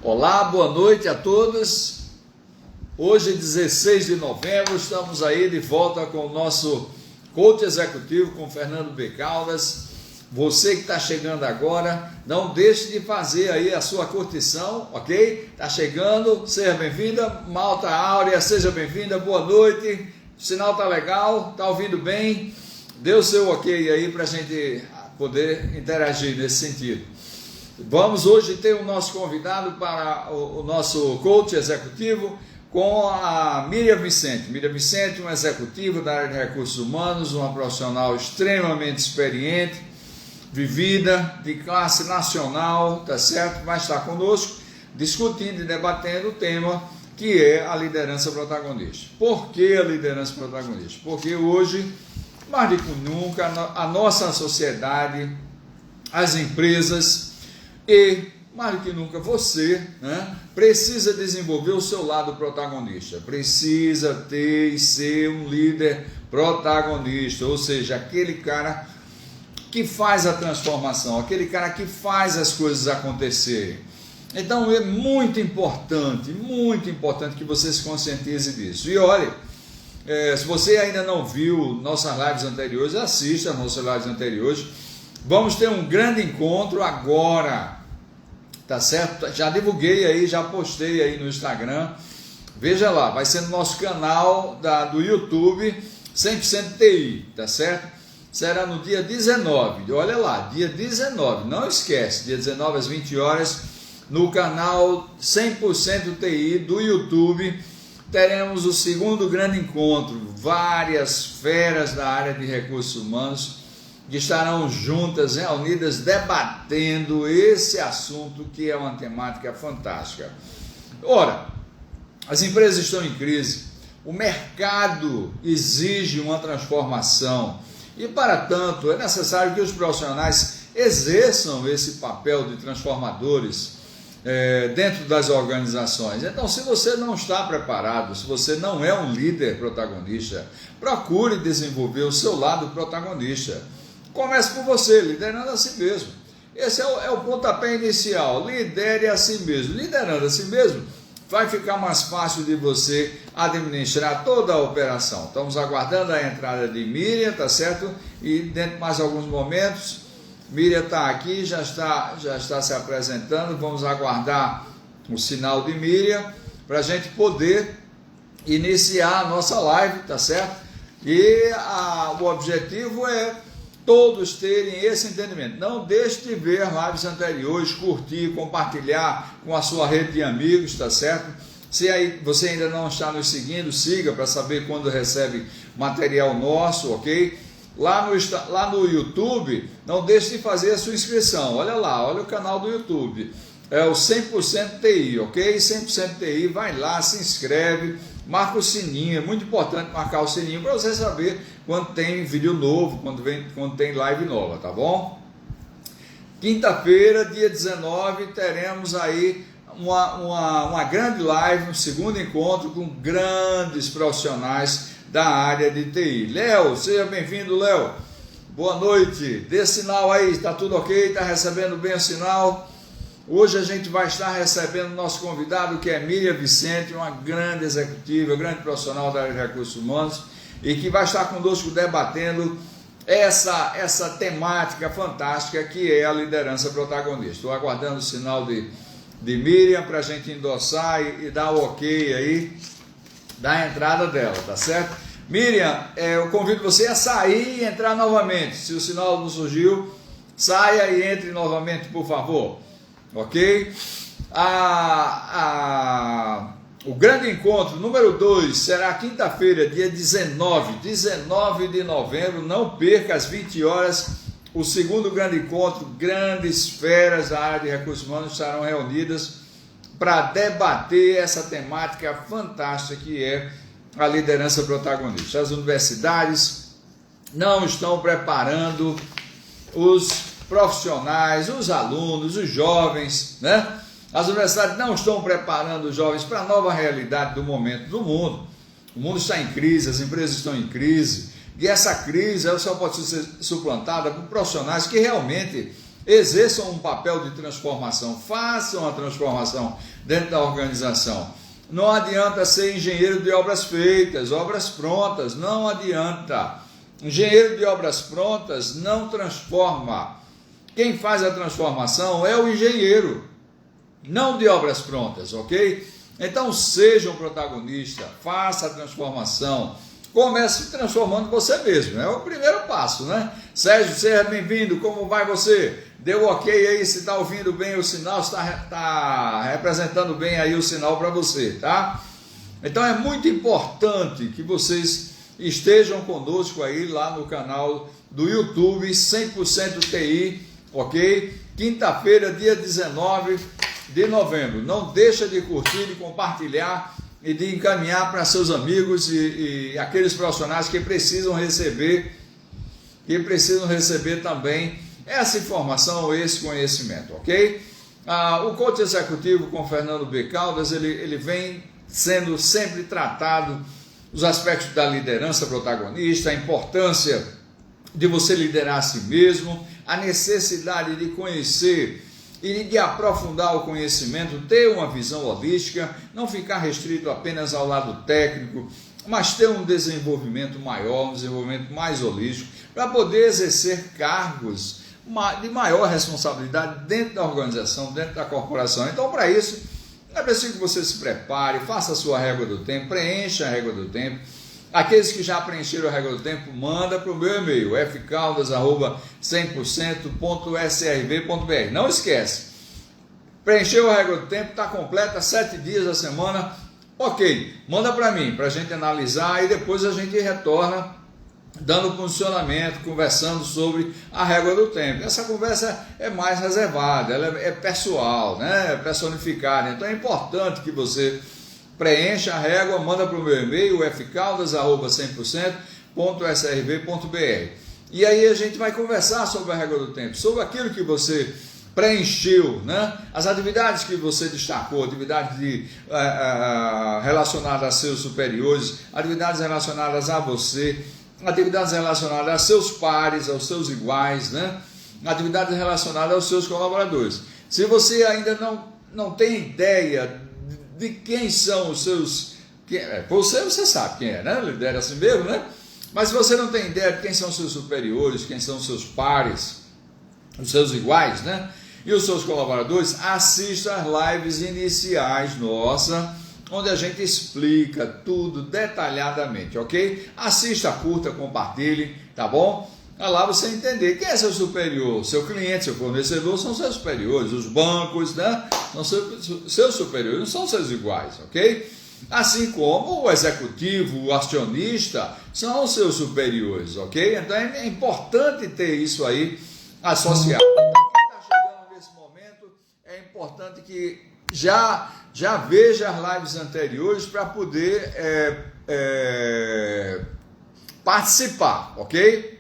Olá, boa noite a todos. Hoje, 16 de novembro, estamos aí de volta com o nosso coach executivo, com Fernando B. Caldas. Você que está chegando agora, não deixe de fazer aí a sua curtição, ok? Está chegando, seja bem-vinda. Malta Áurea, seja bem-vinda, boa noite. O sinal está legal, está ouvindo bem? Dê o seu ok aí para a gente poder interagir nesse sentido. Vamos hoje ter o nosso convidado para o nosso coach executivo com a Miriam Vicente. Miriam Vicente, uma executiva da área de recursos humanos, uma profissional extremamente experiente, vivida, de classe nacional, tá certo? Vai estar conosco discutindo e debatendo o tema que é a liderança protagonista. Por que a liderança protagonista? Porque hoje, mais do que nunca, a nossa sociedade, as empresas e, mais do que nunca, você, né, precisa desenvolver o seu lado protagonista, precisa ter e ser um líder protagonista, ou seja, aquele cara que faz a transformação, aquele cara que faz as coisas acontecerem. Então é muito importante que você se conscientize disso. E olha, se você ainda não viu nossas lives anteriores, assista as nossas lives anteriores. Vamos ter um grande encontro agora, tá certo? Já divulguei aí, já postei aí no Instagram. Veja lá, vai ser no nosso canal do YouTube 100% TI, tá certo? Será no dia 19, olha lá, dia 19, não esquece, dia 19 às 20 horas, no canal 100% TI do YouTube, teremos o segundo grande encontro, várias feras da área de recursos humanos que estarão juntas, reunidas, debatendo esse assunto que é uma temática fantástica. Ora, as empresas estão em crise, o mercado exige uma transformação e, para tanto, é necessário que os profissionais exerçam esse papel de transformadores dentro das organizações. Então, se você não está preparado, se você não é um líder protagonista, procure desenvolver o seu lado protagonista. Comece por você, liderando a si mesmo. Esse é o pontapé inicial, lidere a si mesmo. Liderando a si mesmo, vai ficar mais fácil de você administrar toda a operação. Estamos aguardando a entrada de Miriam, tá certo? E dentro de mais alguns momentos, Miriam está aqui, já está se apresentando. Vamos aguardar o sinal de Miriam para a gente poder iniciar a nossa live, tá certo? E o objetivo é todos terem esse entendimento. Não deixe de ver as lives anteriores, curtir, compartilhar com a sua rede de amigos, tá certo? Se aí você ainda não está nos seguindo, siga para saber quando recebe material nosso, ok? Lá no YouTube, não deixe de fazer a sua inscrição. Olha lá, olha o canal do YouTube. É o 100% TI, ok? 100% TI, vai lá, se inscreve, marca o sininho, é muito importante marcar o sininho para você saber quando tem vídeo novo, quando tem live nova, tá bom? Quinta-feira, dia 19, teremos aí uma grande live, um segundo encontro com grandes profissionais da área de TI. Léo, seja bem-vindo, Léo. Boa noite, dê sinal aí, está tudo ok? Está recebendo bem o sinal? Hoje a gente vai estar recebendo nosso convidado, que é Miriam Vicente, uma grande executiva, grande profissional da área de recursos humanos, e que vai estar conosco debatendo essa temática fantástica que é a liderança protagonista. Estou aguardando o sinal de Miriam para a gente endossar e dar o ok aí da entrada dela, tá certo? Miriam, eu convido você a sair e entrar novamente. Se o sinal não surgiu, saia e entre novamente, por favor. Ok? O grande encontro número 2 será quinta-feira, dia 19 de novembro. Não perca, às 20 horas, o segundo grande encontro. Grandes feras da área de recursos humanos estarão reunidas para debater essa temática fantástica que é a liderança protagonista. As universidades não estão preparando os profissionais, os alunos, os jovens, né? As universidades não estão preparando os jovens para a nova realidade do momento do mundo. O mundo está em crise, as empresas estão em crise, e essa crise ela só pode ser suplantada por profissionais que realmente exerçam um papel de transformação, façam a transformação dentro da organização. Não adianta ser engenheiro de obras feitas, obras prontas, não adianta. Engenheiro de obras prontas não transforma. Quem faz a transformação é o engenheiro, não de obras prontas, ok? Então seja um protagonista, faça a transformação, comece transformando você mesmo, é o primeiro passo, né? Sérgio, seja bem-vindo, como vai você? Deu ok aí, se está ouvindo bem o sinal, está representando bem aí o sinal para você, tá? Então é muito importante que vocês estejam conosco aí lá no canal do YouTube 100% TI, ok? Quinta-feira, dia 19 de novembro. Não deixa de curtir, de compartilhar e de encaminhar para seus amigos e aqueles profissionais que precisam receber também essa informação, esse conhecimento, ok? O coach executivo com Fernando B. Caldas, ele vem sendo sempre tratado os aspectos da liderança protagonista, a importância de você liderar a si mesmo, a necessidade de conhecer e de aprofundar o conhecimento, ter uma visão holística, não ficar restrito apenas ao lado técnico, mas ter um desenvolvimento maior, um desenvolvimento mais holístico, para poder exercer cargos de maior responsabilidade dentro da organização, dentro da corporação. Então, para isso, é preciso que você se prepare, faça a sua régua do tempo, preencha a régua do tempo. Aqueles que já preencheram a régua do tempo, manda para o meu e-mail, fcaldas@100%.srv.br. Não esquece, preencheu a régua do tempo, está completa, 7 dias da semana, ok, manda para mim, para a gente analisar e depois a gente retorna dando posicionamento, conversando sobre a régua do tempo. Essa conversa é mais reservada, ela é pessoal, né? É personificada, então é importante que você preencha a régua, manda para o meu e-mail, fcaldas@100%.srv.br. E aí a gente vai conversar sobre a régua do tempo, sobre aquilo que você preencheu, né? As atividades que você destacou, atividades relacionadas a seus superiores, atividades relacionadas a você, atividades relacionadas a seus pares, aos seus iguais, né? Atividades relacionadas aos seus colaboradores. Se você ainda não tem ideia de quem são os seus... Você sabe quem é, né? Lidera assim mesmo, né? Mas se você não tem ideia de quem são os seus superiores, quem são os seus pares, os seus iguais, né? E os seus colaboradores, assista às lives iniciais nossa, onde a gente explica tudo detalhadamente, ok? Assista, curta, compartilhe, tá bom? Lá você entender quem é seu superior, seu cliente, seu fornecedor são seus superiores, os bancos, né? São seus superiores, não são seus iguais, ok? Assim como o executivo, o acionista, são os seus superiores, ok? Então é importante ter isso aí associado. Então quem está chegando nesse momento, é importante que já veja as lives anteriores para poder participar, ok?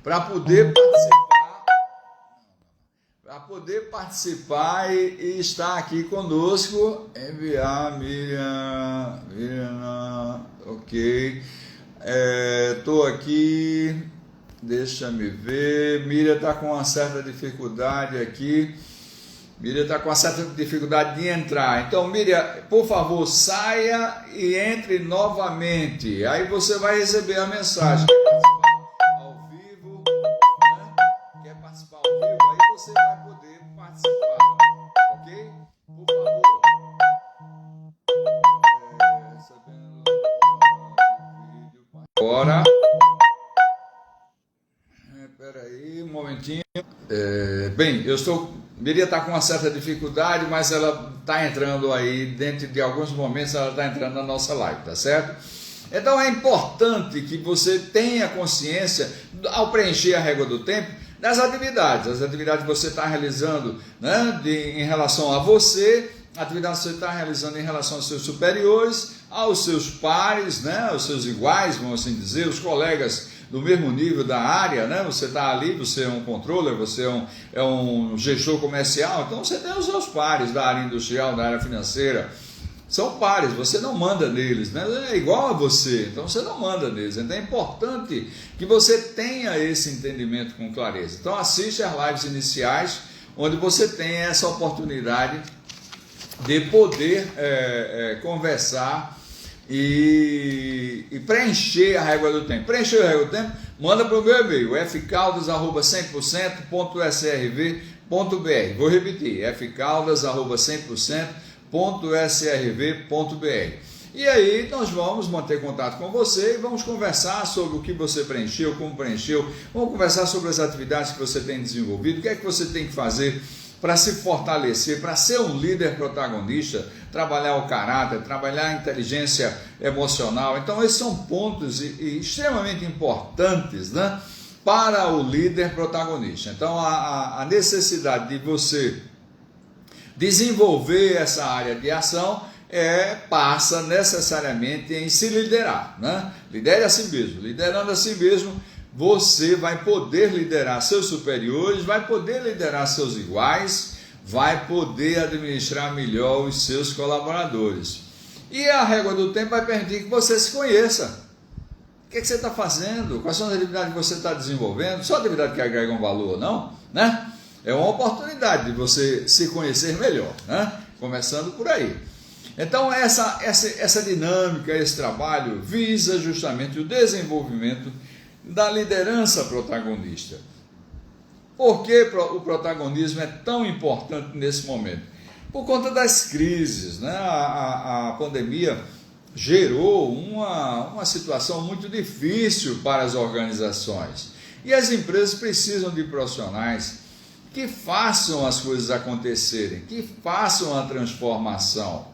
Para poder participar e estar aqui conosco, enviar Miriam, ok, estou aqui, deixa me ver, Miriam está com uma certa dificuldade aqui, Miriam está com uma certa dificuldade de entrar, então Miriam, por favor, saia e entre novamente, aí você vai receber a mensagem. Você vai poder participar, ok? Por favor. Agora. Espera aí, um momentinho. Bem, Miriam está com uma certa dificuldade, mas ela está entrando aí, dentro de alguns momentos ela está entrando na nossa live, tá certo? Então é importante que você tenha consciência, ao preencher a régua do tempo, das atividades, as atividades que você está realizando, né, em relação a você, atividades que você está realizando em relação aos seus superiores, aos seus pares, né, aos seus iguais, vamos assim dizer, os colegas do mesmo nível da área, né, você está ali, você é um controller, você é um gestor comercial, então você tem os seus pares da área industrial, da área financeira, são pares, você não manda neles, né? É igual a você, então você não manda neles. Então é importante que você tenha esse entendimento com clareza. Então assiste as lives iniciais, onde você tem essa oportunidade de poder conversar e preencher a régua do tempo. Preencher a régua do tempo, manda para o meu e-mail, fcaldas@100%.srv.br. Vou repetir, fcaldas@100%.srv.br. E aí nós vamos manter contato com você e vamos conversar sobre o que você preencheu, como preencheu, vamos conversar sobre as atividades que você tem desenvolvido, o que é que você tem que fazer para se fortalecer, para ser um líder protagonista, trabalhar o caráter, trabalhar a inteligência emocional. Então esses são pontos extremamente importantes, né, para o líder protagonista. Então a necessidade de você desenvolver essa área de ação passa necessariamente em se liderar, né? Lidere a si mesmo. Liderando a si mesmo, você vai poder liderar seus superiores, vai poder liderar seus iguais, vai poder administrar melhor os seus colaboradores. E a régua do tempo vai permitir que você se conheça. O que você está fazendo? Quais são as atividades que você está desenvolvendo? Só atividade que agrega um valor, não? Né? É uma oportunidade de você se conhecer melhor, né? Começando por aí. Então essa dinâmica, esse trabalho visa justamente o desenvolvimento da liderança protagonista. Por que o protagonismo é tão importante nesse momento? Por conta das crises, né? A pandemia gerou uma situação muito difícil para as organizações. E as empresas precisam de profissionais que façam as coisas acontecerem, que façam a transformação.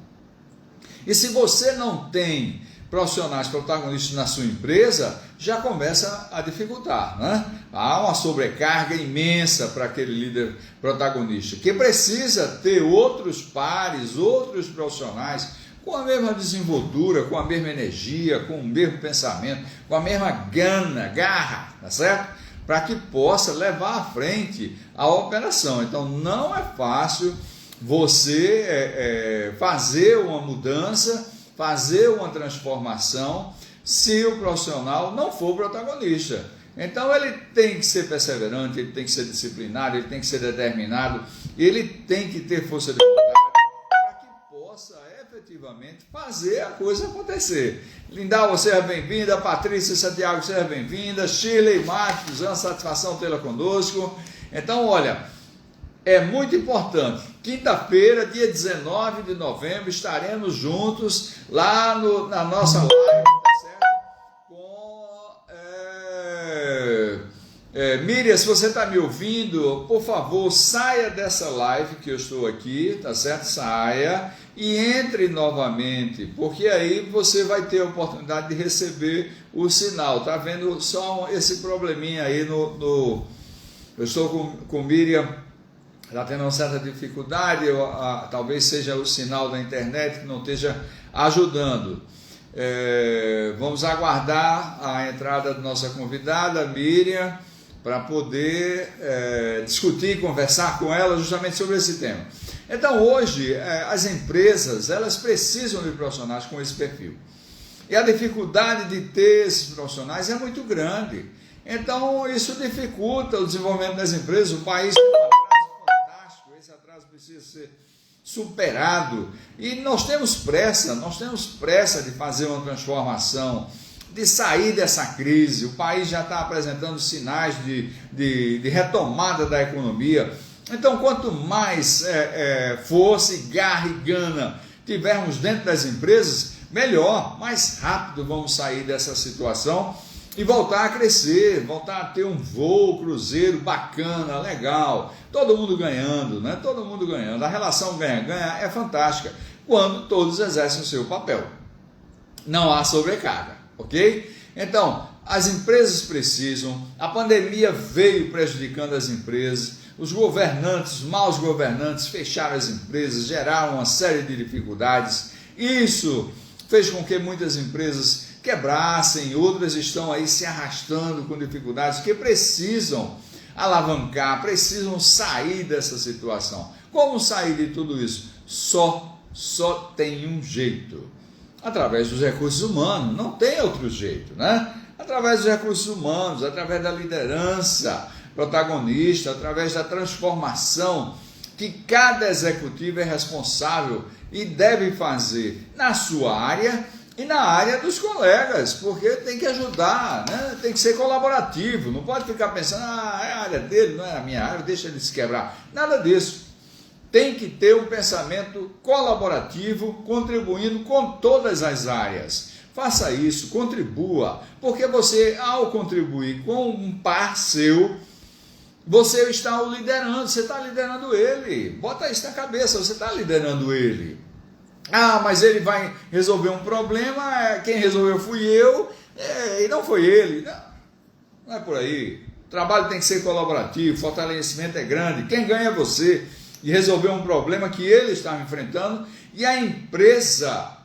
E se você não tem profissionais protagonistas na sua empresa, já começa a dificultar, né? Há uma sobrecarga imensa para aquele líder protagonista, que precisa ter outros pares, outros profissionais com a mesma desenvoltura, com a mesma energia, com o mesmo pensamento, com a mesma garra, tá certo? Para que possa levar à frente a operação. Então não é fácil você fazer uma mudança, fazer uma transformação, se o profissional não for protagonista. Então ele tem que ser perseverante, ele tem que ser disciplinado, ele tem que ser determinado, ele tem que ter força de vontade para que possa efetivamente fazer a coisa acontecer. Lindal, seja bem-vinda. Patrícia Santiago, seja bem-vinda. Shirley Marques, uma satisfação tê-la conosco. Então, olha, é muito importante. Quinta-feira, dia 19 de novembro, estaremos juntos lá na nossa live, tá certo? Com Miriam, se você está me ouvindo, por favor, saia dessa live que eu estou aqui, tá certo? Saia e entre novamente, porque aí você vai ter a oportunidade de receber o sinal. Tá vendo só esse probleminha aí eu estou com Miriam. Está tendo uma certa dificuldade, talvez seja o sinal da internet que não esteja ajudando. Vamos aguardar a entrada da nossa convidada, Miriam, para poder discutir e conversar com ela justamente sobre esse tema. Então hoje as empresas elas precisam de profissionais com esse perfil. E a dificuldade de ter esses profissionais é muito grande. Então isso dificulta o desenvolvimento das empresas. O país esse atraso precisa ser superado e nós temos pressa de fazer uma transformação, de sair dessa crise. O país já está apresentando sinais de retomada da economia. Então, quanto mais força, garra e gana tivermos dentro das empresas, melhor, mais rápido vamos sair dessa situação e voltar a crescer, voltar a ter um voo cruzeiro bacana, legal, todo mundo ganhando, né? Todo mundo ganhando. A relação ganha-ganha é fantástica quando todos exercem o seu papel. Não há sobrecarga, ok? Então, as empresas precisam, a pandemia veio prejudicando as empresas, os governantes, maus governantes fecharam as empresas, geraram uma série de dificuldades. Isso fez com que muitas empresas quebrassem, outras estão aí se arrastando com dificuldades, que precisam alavancar, precisam sair dessa situação. Como sair de tudo isso? Só só tem um jeito, através dos recursos humanos, não tem outro jeito, né? Através dos recursos humanos, através da liderança protagonista, através da transformação que cada executivo é responsável e deve fazer na sua área e na área dos colegas, porque tem que ajudar, né? Tem que ser colaborativo, não pode ficar pensando, é a área dele, não é a minha área, deixa ele se quebrar. Nada disso. Tem que ter um pensamento colaborativo, contribuindo com todas as áreas. Faça isso, contribua, porque você, ao contribuir com um par seu, você está o liderando, você está liderando ele. Bota isso na cabeça, você está liderando ele. Mas ele vai resolver um problema, quem resolveu fui eu, e não foi ele. Não é por aí. O trabalho tem que ser colaborativo, o fortalecimento é grande. Quem ganha é você. E resolver um problema que ele estava enfrentando, e a empresa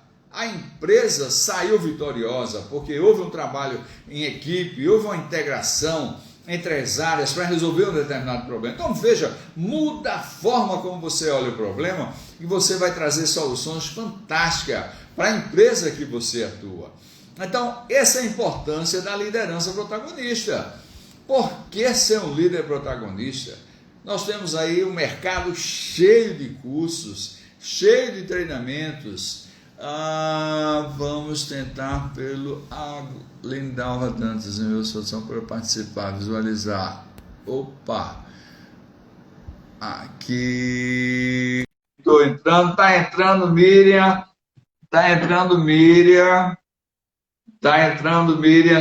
saiu vitoriosa, porque houve um trabalho em equipe, houve uma integração entre as áreas para resolver um determinado problema. Então veja, muda a forma como você olha o problema e você vai trazer soluções fantásticas para a empresa que você atua. Então essa é a importância da liderança protagonista. Por que ser um líder protagonista? Nós temos aí um mercado cheio de cursos, cheio de treinamentos. Vamos tentar pelo Lindalva Dantas, meu solução para participar, visualizar. Opa! Aqui. Estou entrando, tá entrando Miriam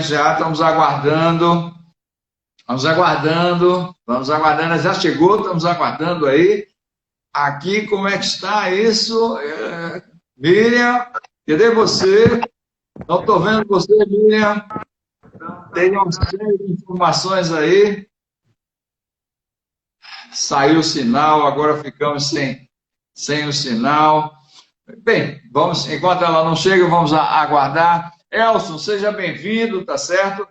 já, estamos aguardando. Vamos aguardando, já chegou, estamos aguardando aí. Aqui, como é que está isso? Miriam, cadê você? Não estou vendo você, Miriam. Tem uma série de informações aí. Saiu o sinal, agora ficamos sem o sinal. Bem, enquanto ela não chega, vamos aguardar. Elson, seja bem-vindo, tá certo?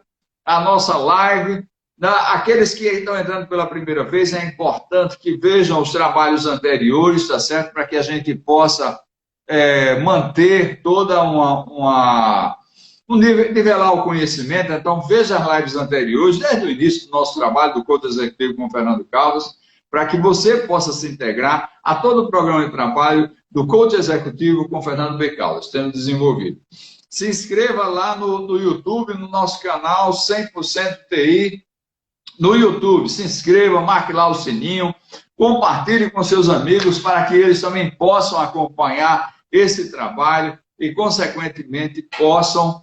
A nossa live. Aqueles que estão entrando pela primeira vez, é importante que vejam os trabalhos anteriores, tá certo? Para que a gente possa manter toda nivelar o conhecimento. Então, veja as lives anteriores, desde o início do nosso trabalho do Coach Executivo com o Fernando Caldas, para que você possa se integrar a todo o programa de trabalho do Coach Executivo com o Fernando B. Caldas, tendo desenvolvido. Se inscreva lá no YouTube, no nosso canal 100% TI, no YouTube, se inscreva, marque lá o sininho, compartilhe com seus amigos para que eles também possam acompanhar esse trabalho e, consequentemente, possam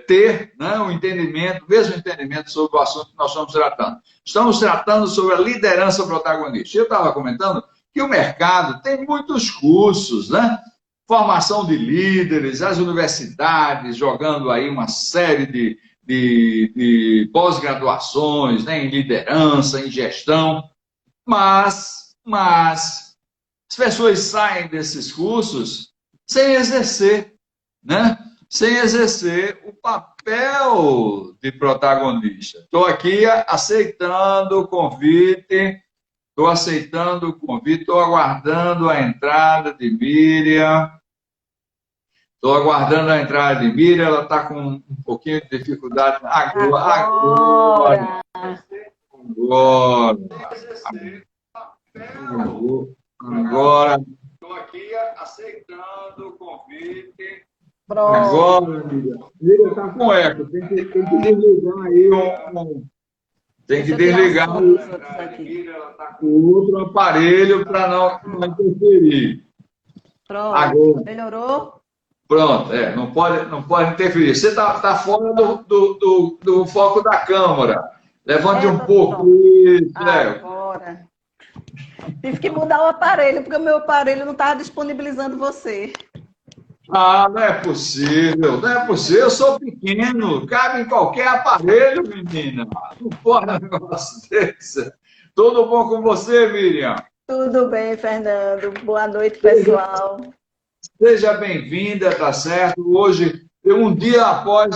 ter, né, o mesmo entendimento sobre o assunto que nós estamos tratando. Estamos tratando sobre a liderança protagonista. Eu estava comentando que o mercado tem muitos cursos, né? Formação de líderes, as universidades jogando aí uma série de pós-graduações, né, em liderança, em gestão, mas as pessoas saem desses cursos sem exercer, né? Sem exercer o papel de protagonista. Estou aqui aceitando o convite, estou aguardando a entrada de Miriam. Ela está com um pouquinho de dificuldade. Agora. Estou aqui aceitando o convite. Pronto. Agora, Miriam está com eco. Tem que desligar aí Tem que desligar ela está com outro aparelho para não interferir. Pronto. Agora. Melhorou? Pronto, não pode interferir. Você está fora do foco da câmera. Levante um pouco. Agora. Tive que mudar o aparelho, porque o meu aparelho não estava disponibilizando você. Não é possível, Eu sou pequeno, cabe em qualquer aparelho, menina. Não pode um negócio desse. Tudo bom com você, Miriam? Tudo bem, Fernando. Boa noite, pessoal. Seja bem-vinda, tá certo? Hoje, um dia após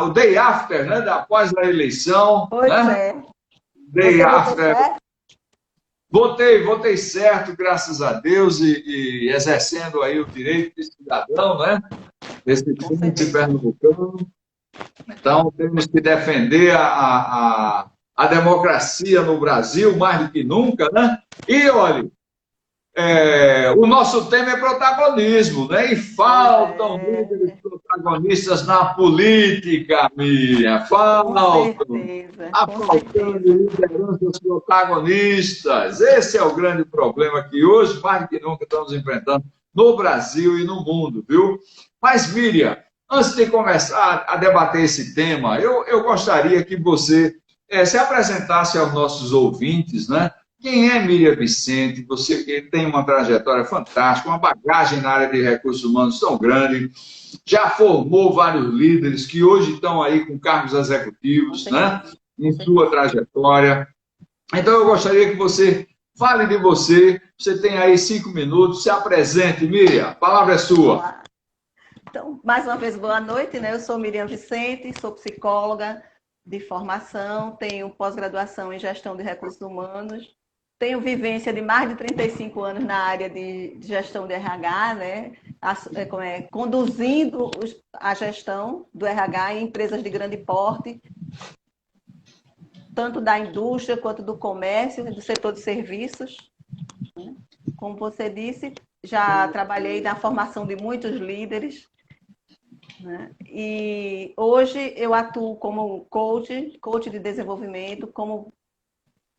o day after, né? Após a eleição. Pois né? é. Day after. Votei certo, graças a Deus, e exercendo aí o direito de cidadão, né? Esse príncipe pernambucano. Então, temos que defender a democracia no Brasil mais do que nunca, né? E, olha, o nosso tema é protagonismo, né? E faltam líderes protagonistas na política, Miriam. Faltam. Está faltando lideranças protagonistas. Esse é o grande problema que hoje, mais do que nunca, estamos enfrentando no Brasil e no mundo, viu? Mas, Miriam, antes de começar a debater esse tema, eu gostaria que você se apresentasse aos nossos ouvintes, né? Quem é Miriam Vicente? Você que tem uma trajetória fantástica, uma bagagem na área de recursos humanos tão grande, já formou vários líderes que hoje estão aí com cargos executivos, né? Em sua trajetória. Então, eu gostaria que você fale de você. Você tem aí 5 minutos. Se apresente, Miriam. A palavra é sua. Então, mais uma vez, boa noite, né? Eu sou Miriam Vicente, sou psicóloga de formação, tenho pós-graduação em gestão de recursos humanos, tenho vivência de mais de 35 anos na área de gestão de RH, né? Conduzindo a gestão do RH em empresas de grande porte, tanto da indústria quanto do comércio, do setor de serviços. Como você disse, já trabalhei na formação de muitos líderes, né? E hoje eu atuo como coach de desenvolvimento, como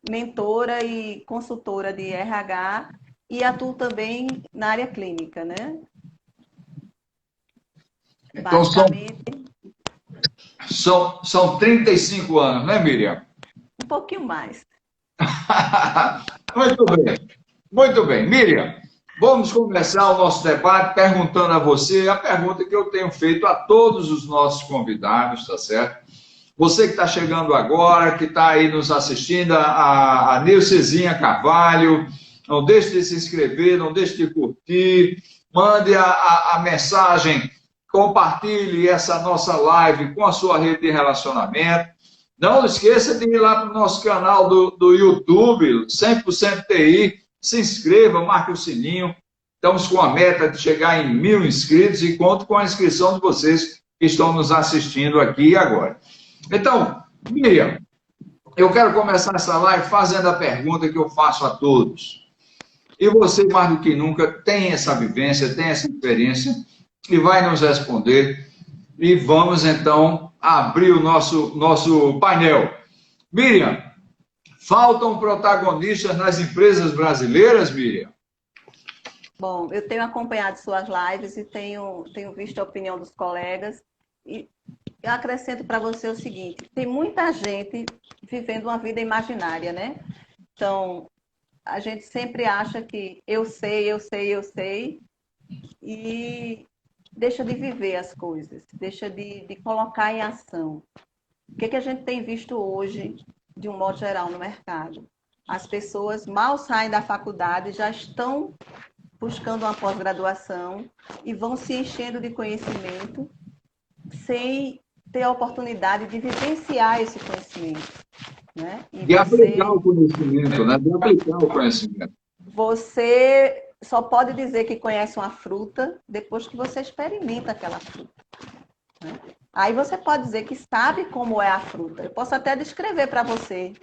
mentora e consultora de RH e atuo também na área clínica, né? Então, são 35 anos, né, Miriam? Um pouquinho mais. Muito bem. Muito bem. Miriam, vamos começar o nosso debate perguntando a você a pergunta que eu tenho feito a todos os nossos convidados, tá certo? Você que está chegando agora, que está aí nos assistindo, a Nilcezinha Carvalho, não deixe de se inscrever, não deixe de curtir, mande a mensagem, compartilhe essa nossa live com a sua rede de relacionamento. Não esqueça de ir lá para o nosso canal do YouTube, 100% TI, se inscreva, marque o sininho. Estamos com a meta de chegar em 1000 inscritos e conto com a inscrição de vocês que estão nos assistindo aqui e agora. Então, Miriam, eu quero começar essa live fazendo a pergunta que eu faço a todos. E você, mais do que nunca, tem essa vivência, tem essa experiência e vai nos responder. E vamos, então, abrir o nosso painel. Miriam, faltam protagonistas nas empresas brasileiras, Miriam? Bom, eu tenho acompanhado suas lives e tenho visto a opinião dos colegas. E eu acrescento para você o seguinte: tem muita gente vivendo uma vida imaginária, né? Então, a gente sempre acha que eu sei, e deixa de viver as coisas, deixa de colocar em ação. O que a gente tem visto hoje, de um modo geral, no mercado? As pessoas mal saem da faculdade, já estão buscando uma pós-graduação e vão se enchendo de conhecimento sem ter a oportunidade de vivenciar esse conhecimento, né? De aplicar o conhecimento, né? De aplicar o conhecimento. Você só pode dizer que conhece uma fruta depois que você experimenta aquela fruta, né? Aí você pode dizer que sabe como é a fruta. Eu posso até descrever para você: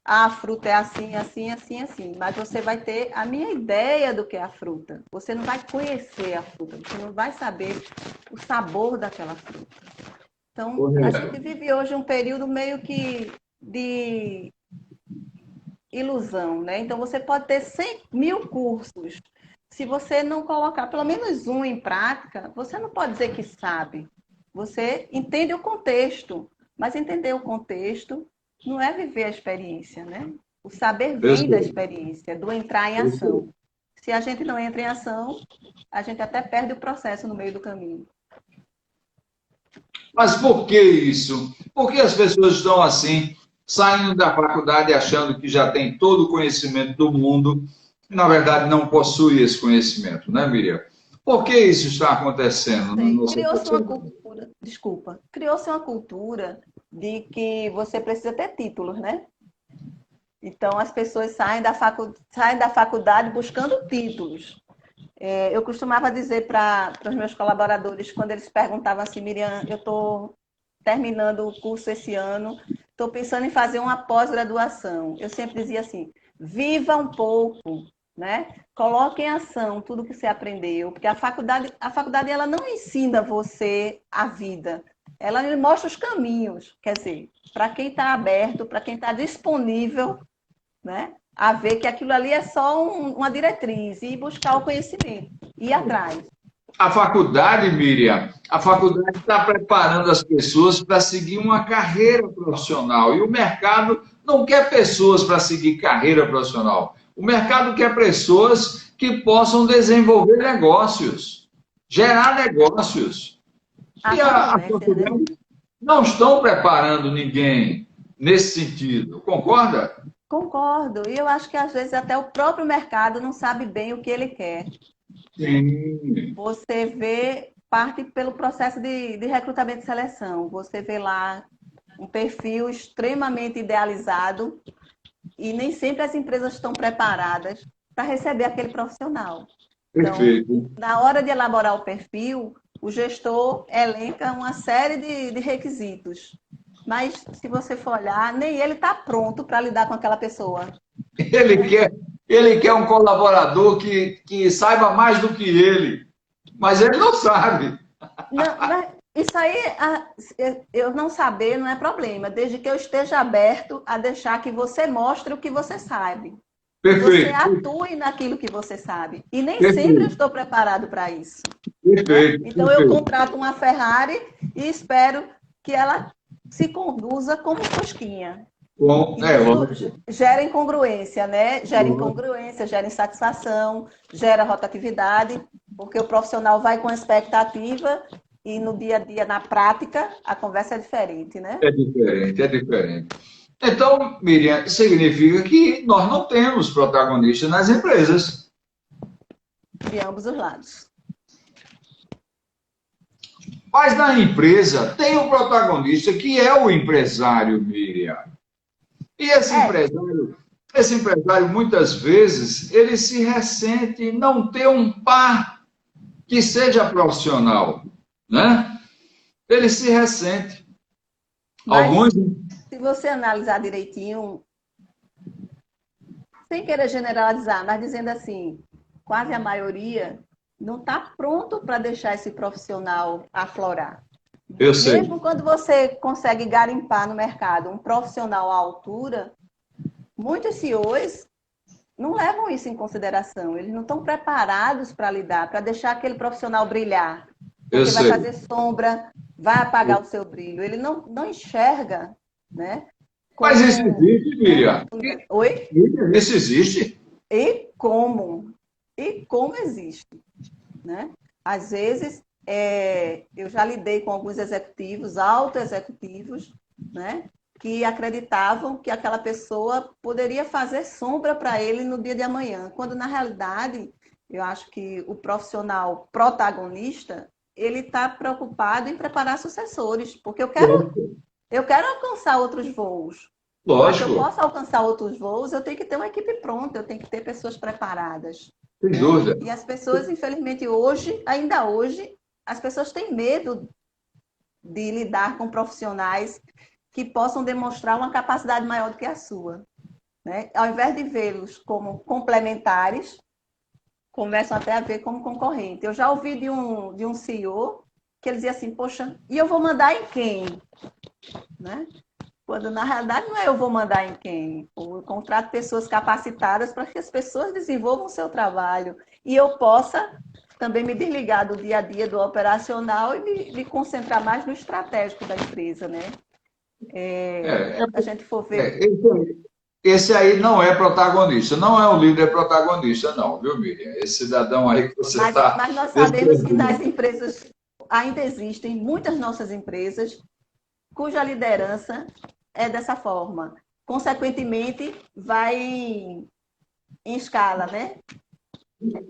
a fruta é assim, assim, assim, assim. Mas você vai ter a minha ideia do que é a fruta. Você não vai conhecer a fruta, você não vai saber o sabor daquela fruta. Então, a gente vive hoje um período meio que de ilusão, né? Então, você pode ter 100.000 cursos. Se você não colocar pelo menos um em prática, você não pode dizer que sabe. Você entende o contexto, mas entender o contexto não é viver a experiência, né? O saber vem da experiência, do entrar em ação. Se a gente não entra em ação, a gente até perde o processo no meio do caminho. Mas por que isso? Por que as pessoas estão assim, saindo da faculdade achando que já tem todo o conhecimento do mundo e, na verdade, não possui esse conhecimento, né, Miriam? Por que isso está acontecendo? Criou-se uma cultura, criou-se uma cultura de que você precisa ter títulos, né? Então, as pessoas saem da faculdade buscando títulos. Eu costumava dizer para os meus colaboradores, quando eles perguntavam assim, Miriam, eu estou terminando o curso esse ano, estou pensando em fazer uma pós-graduação. Eu sempre dizia assim, viva um pouco, né? Coloque em ação tudo que você aprendeu, porque a faculdade ela não ensina você a vida, ela lhe mostra os caminhos, quer dizer, para quem está aberto, para quem está disponível, né? A ver que aquilo ali é só uma diretriz e buscar o conhecimento, ir atrás. A faculdade, Miriam, a faculdade está preparando as pessoas para seguir uma carreira profissional. E o mercado não quer pessoas para seguir carreira profissional. O mercado quer pessoas que possam desenvolver negócios, gerar negócios. E a faculdade, né, não estão preparando ninguém nesse sentido. Concorda? Concordo. E eu acho que às vezes até o próprio mercado não sabe bem o que ele quer. Sim. Você vê, parte pelo processo de recrutamento e seleção. Você vê lá um perfil extremamente idealizado e nem sempre as empresas estão preparadas para receber aquele profissional. Perfeito. Então, na hora de elaborar o perfil, o gestor elenca uma série de requisitos. Mas, se você for olhar, nem ele está pronto para lidar com aquela pessoa. Ele quer um colaborador que saiba mais do que ele, mas ele não sabe. Não, isso aí, eu não saber não é problema, desde que eu esteja aberto a deixar que você mostre o que você sabe. Perfeito. Você atue naquilo que você sabe. E nem Perfeito. sempre eu estou preparado para isso. Perfeito. Então, eu contrato uma Ferrari e espero que ela se conduza como Fusquinha. Bom, gera incongruência, né? Gera incongruência, gera insatisfação, gera rotatividade, porque o profissional vai com expectativa e no dia a dia, na prática, a conversa é diferente, né? É diferente. Então, Miriam, significa que nós não temos protagonistas nas empresas. De ambos os lados. Mas na empresa tem um protagonista que é o empresário, Miriam. E esse empresário, muitas vezes, ele se ressente em não ter um par que seja profissional, né? Ele se ressente. Mas, se você analisar direitinho, sem querer generalizar, mas dizendo assim, quase a maioria não está pronto para deixar esse profissional aflorar. Eu sei. Mesmo quando você consegue garimpar no mercado um profissional à altura, muitos CEOs não levam isso em consideração. Eles não estão preparados para lidar, para deixar aquele profissional brilhar. Porque vai fazer sombra, vai apagar o seu brilho. Ele não enxerga, né? Mas isso existe, Miriam. Oi? Isso existe? E como? E como existe, né? Às vezes, eu já lidei com alguns executivos, altos executivos, né? Que acreditavam que aquela pessoa poderia fazer sombra para ele no dia de amanhã. Quando, na realidade, eu acho que o profissional protagonista, ele está preocupado em preparar sucessores, porque eu quero alcançar outros voos. Lógico. Para que eu possa alcançar outros voos, eu tenho que ter uma equipe pronta, eu tenho que ter pessoas preparadas. Sem dúvida. E as pessoas, infelizmente, ainda hoje, as pessoas têm medo de lidar com profissionais que possam demonstrar uma capacidade maior do que a sua, né? Ao invés de vê-los como complementares, começam até a ver como concorrente. Eu já ouvi de um CEO que ele dizia assim, poxa, e eu vou mandar em quem? Né? Quando, na realidade, não é eu vou mandar em quem. Eu contrato pessoas capacitadas para que as pessoas desenvolvam o seu trabalho e eu possa também me desligar do dia a dia, do operacional e me concentrar mais no estratégico da empresa, né? A gente for ver... Esse aí não é protagonista, não é o líder protagonista, não, viu, Miriam? Esse cidadão aí que você está... Mas nós sabemos que nas empresas ainda existem muitas nossas empresas cuja liderança é dessa forma. Consequentemente, vai em escala, né?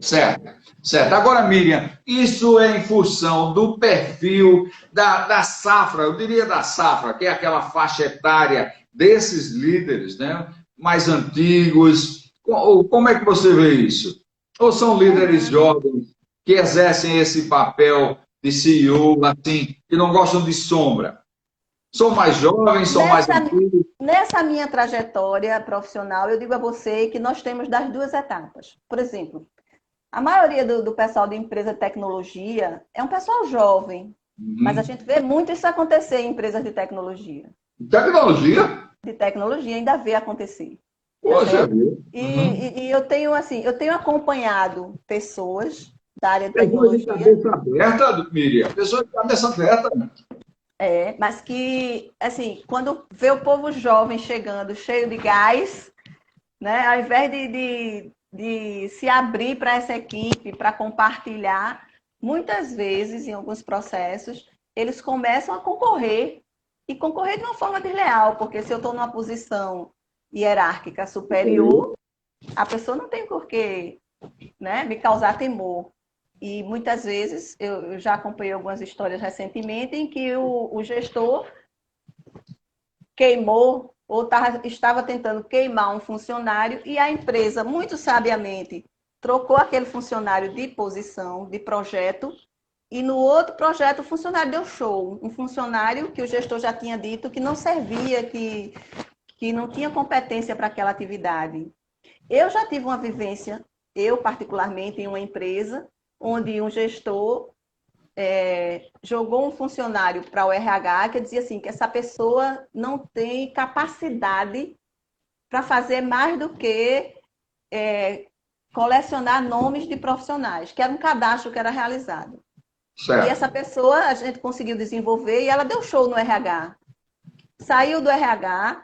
Certo. Agora, Miriam, isso é em função do perfil da safra, eu diria da safra, que é aquela faixa etária desses líderes, né? mais antigos? Como é que você vê isso? Ou são líderes jovens que exercem esse papel de CEO, assim, que não gostam de sombra? São mais jovens, são mais Nessa, antigos? nessa minha trajetória profissional, eu digo a você que nós temos das duas etapas. Por exemplo, a maioria do pessoal de empresa de tecnologia é um pessoal jovem, mas a Uhum. gente vê muito isso acontecer em empresas de tecnologia. Tecnologia? De tecnologia ainda vê acontecer, tá Poxa certo? vida. E, Uhum. e eu tenho assim, eu tenho acompanhado pessoas da área de Pessoa de tecnologia, cabeça aberta, Miriam. Pessoa de cabeça aberta. mas que assim, quando vê o povo jovem chegando, cheio de gás, né, ao invés de se abrir para essa equipe, para compartilhar, muitas vezes, em alguns processos, eles começam a concorrer e concorrer de uma forma desleal, porque se eu estou numa posição hierárquica superior, a pessoa não tem por que, né, me causar temor. E muitas vezes, eu já acompanhei algumas histórias recentemente em que o gestor queimou ou estava tentando queimar um funcionário e a empresa, muito sabiamente, trocou aquele funcionário de posição, de projeto, e no outro projeto o funcionário deu show. Um funcionário que o gestor já tinha dito que não servia, que não tinha competência para aquela atividade. Eu já tive uma vivência, eu particularmente, em uma empresa, onde um gestor jogou um funcionário para o RH que dizia assim, que essa pessoa não tem capacidade para fazer mais do que colecionar nomes de profissionais, que era um cadastro que era realizado. E essa Certo. pessoa a gente conseguiu desenvolver e ela deu show no RH. Saiu do RH,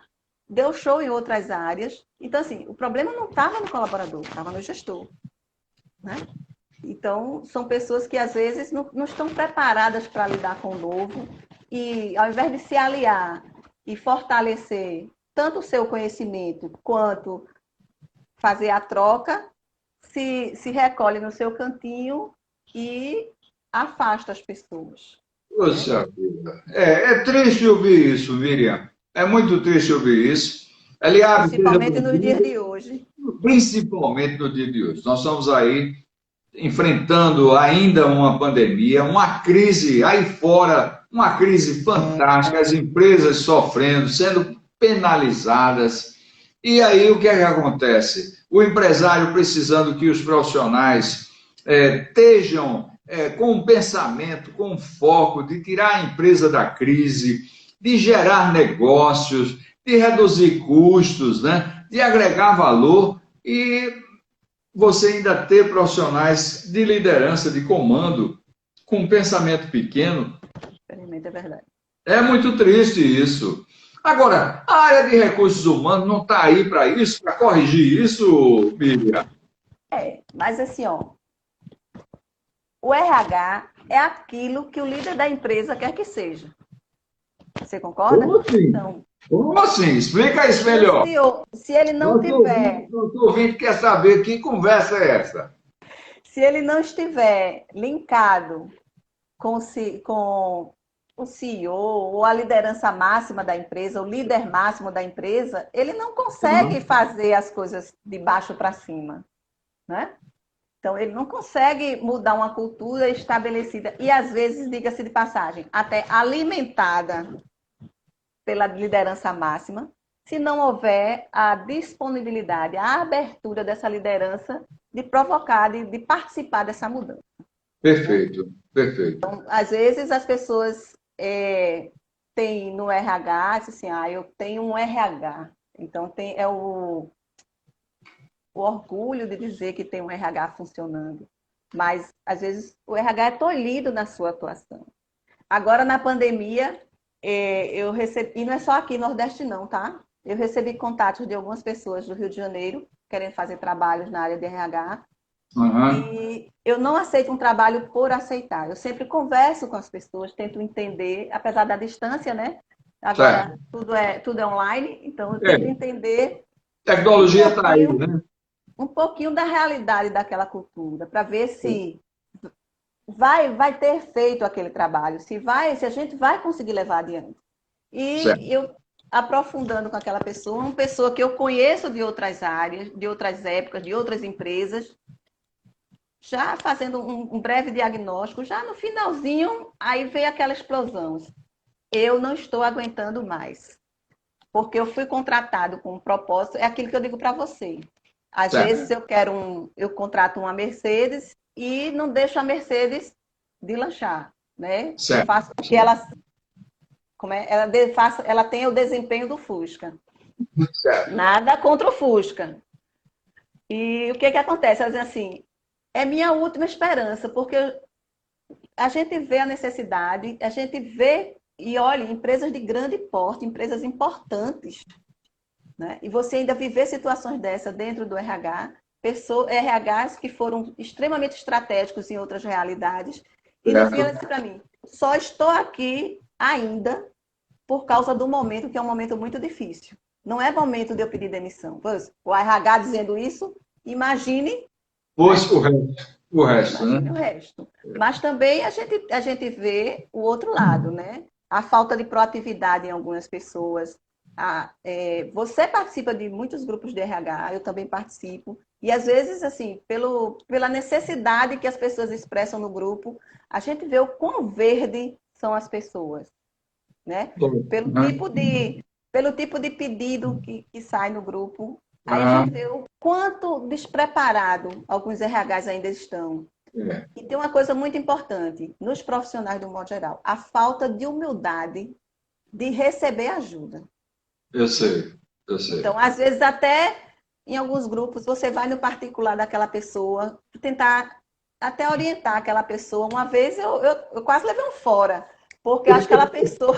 deu show em outras áreas. Então, assim, o problema não estava no colaborador, estava no gestor. Né? Então, são pessoas que às vezes não estão preparadas para lidar com o novo e, ao invés de se aliar e fortalecer tanto o seu conhecimento quanto fazer a troca, se recolhe no seu cantinho e afasta as pessoas. Né? Poxa vida. É triste ouvir isso, Miriam. É muito triste ouvir isso. Aliás, seja Principalmente nos dias bem-vindo, de hoje. principalmente no dia de hoje. Nós estamos aí enfrentando ainda uma pandemia, uma crise aí fora, uma crise fantástica, as empresas sofrendo, sendo penalizadas. E aí o que é que acontece? O empresário precisando que os profissionais estejam com um pensamento, com um foco de tirar a empresa da crise, de gerar negócios, de reduzir custos, né? De agregar valor e você ainda ter profissionais de liderança, de comando, com um pensamento pequeno, Infelizmente é verdade. é muito triste isso. Agora, a área de recursos humanos não está aí para isso, para corrigir isso, Miriam? Mas assim, ó, o RH é aquilo que o líder da empresa quer que seja. Você concorda? Como assim? Então, Como assim? Explica isso se o melhor. CEO, se ele não tiver, Nosso ouvinte quer saber que conversa é essa. se ele não estiver linkado com o CEO ou a liderança máxima da empresa, o líder máximo da empresa, ele não consegue fazer as coisas de baixo para cima, né? Então, ele não consegue mudar uma cultura estabelecida e, às vezes, diga-se de passagem, até alimentada pela liderança máxima, se não houver a disponibilidade, a abertura dessa liderança de provocar, de participar dessa mudança. Né? Perfeito, perfeito. Às vezes as pessoas têm no RH, assim, eu tenho um RH. Então é o orgulho de dizer que tem um RH funcionando. Mas às vezes o RH é tolhido na sua atuação. Agora na pandemia, eu recebi, e não é só aqui no Nordeste não, tá? Eu recebi contatos de algumas pessoas do Rio de Janeiro querendo fazer trabalhos na área de RH. Uhum. E eu não aceito um trabalho por aceitar. Eu sempre converso com as pessoas, tento entender, apesar da distância, né? Agora Certo. tudo é online, então eu tento É, entender um tecnologia está aí, pouquinho, né? um pouquinho da realidade daquela cultura, para ver se vai ter feito aquele trabalho, se a gente vai conseguir levar adiante. E Certo. aprofundando com aquela pessoa, uma pessoa que eu conheço de outras áreas, de outras épocas, de outras empresas, já fazendo um breve diagnóstico, já no finalzinho, aí veio aquela explosão. Eu não estou aguentando mais, porque eu fui contratado com um propósito, é aquilo que eu digo para você. Às vezes eu contrato uma Mercedes e não deixo a Mercedes de lanchar, né? Eu faço que ela, ela tem o desempenho do Fusca. Certo. Nada contra o Fusca. E o que acontece? Ela diz assim, é minha última esperança, porque a gente vê a necessidade, a gente vê e olha, empresas de grande porte, empresas importantes, né? E você ainda viver situações dessa dentro do RH, RHs que foram extremamente estratégicos em outras realidades, e no fim ela disse para mim, só estou aqui ainda por causa do momento, que é um momento muito difícil. Não é momento de eu pedir demissão. O RH dizendo isso, imagine... Pois o resto, né? O resto. Mas também a gente vê o outro lado, né? A falta de proatividade em algumas pessoas. Você participa de muitos grupos de RH, eu também participo. E às vezes, assim, pela necessidade que as pessoas expressam no grupo, a gente vê o quão verde são as pessoas, né? Pelo tipo de pedido que sai no grupo. Aí a gente vê o quanto despreparado alguns RHs ainda estão. E tem uma coisa muito importante, nos profissionais do modo geral, a falta de humildade de receber ajuda. Eu sei. Então, às vezes, até em alguns grupos, você vai no particular daquela pessoa, tentar até orientar aquela pessoa. Uma vez eu quase levei um fora, porque acho que ela pensou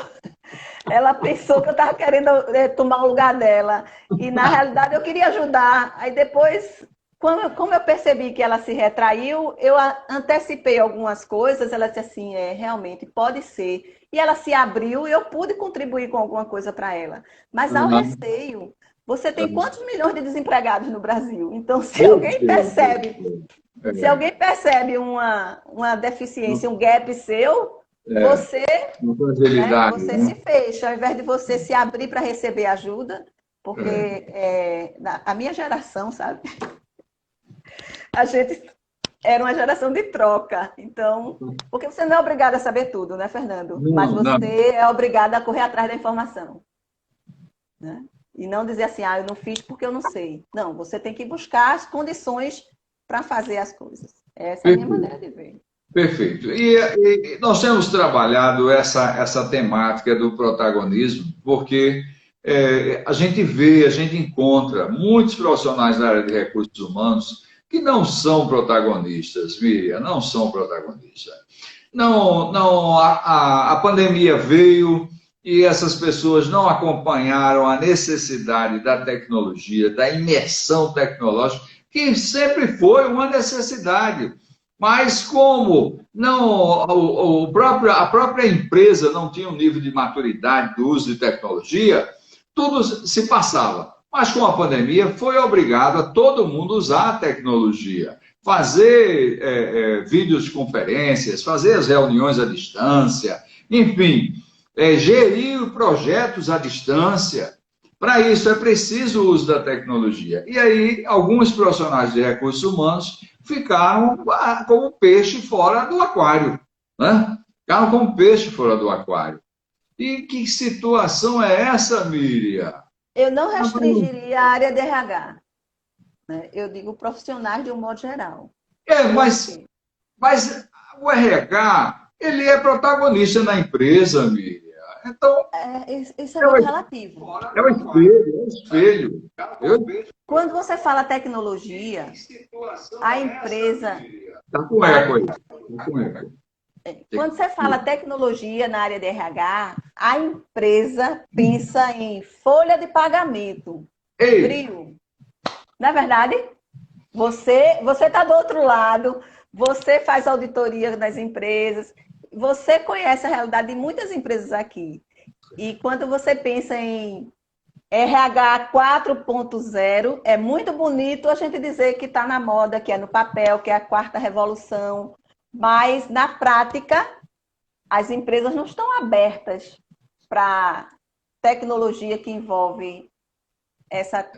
que eu estava querendo tomar o lugar dela. E, na realidade, eu queria ajudar. Aí, depois, como eu percebi que ela se retraiu, eu antecipei algumas coisas. Ela disse assim, realmente, pode ser. E ela se abriu e eu pude contribuir com alguma coisa para ela. Mas, ao receio, você tem quantos milhões de desempregados no Brasil? Então, se alguém percebe uma deficiência, um gap seu... Você se fecha, ao invés de você se abrir para receber ajuda, porque a minha geração, sabe? A gente era uma geração de troca. Então, porque você não é obrigado a saber tudo, né, Fernando? Mas você é obrigado a correr atrás da informação. Né? E não dizer assim, eu não fiz porque eu não sei. Não, você tem que buscar as condições para fazer as coisas. Essa é a minha maneira de ver. Perfeito. E nós temos trabalhado essa temática do protagonismo, porque a gente vê, a gente encontra muitos profissionais da área de recursos humanos que não são protagonistas, Miriam, não são protagonistas. A pandemia veio e essas pessoas não acompanharam a necessidade da tecnologia, da imersão tecnológica, que sempre foi uma necessidade. Mas como a própria empresa não tinha um nível de maturidade do uso de tecnologia, tudo se passava. Mas com a pandemia foi obrigado a todo mundo usar a tecnologia, fazer videoconferências, fazer as reuniões à distância, enfim, gerir projetos à distância. Para isso é preciso o uso da tecnologia. E aí, alguns profissionais de recursos humanos ficaram como peixe fora do aquário. Né? Ficaram como peixe fora do aquário. E que situação é essa, Miriam? Eu não restringiria a área de RH. Né? Eu digo profissionais de um modo geral. Mas o RH, ele é protagonista na empresa, Miriam. Então, isso é muito relativo. É um espelho. Quando você fala tecnologia, a empresa... Está com eco aí. Quando você fala tecnologia na área de RH, a empresa pensa em folha de pagamento, brilho. Não é verdade? Você está do outro lado, você faz auditoria nas empresas, você conhece a realidade de muitas empresas aqui. E quando você pensa em RH 4.0, é muito bonito a gente dizer que está na moda, que é no papel, que é a quarta revolução. Mas, na prática, as empresas não estão abertas para tecnologia que envolve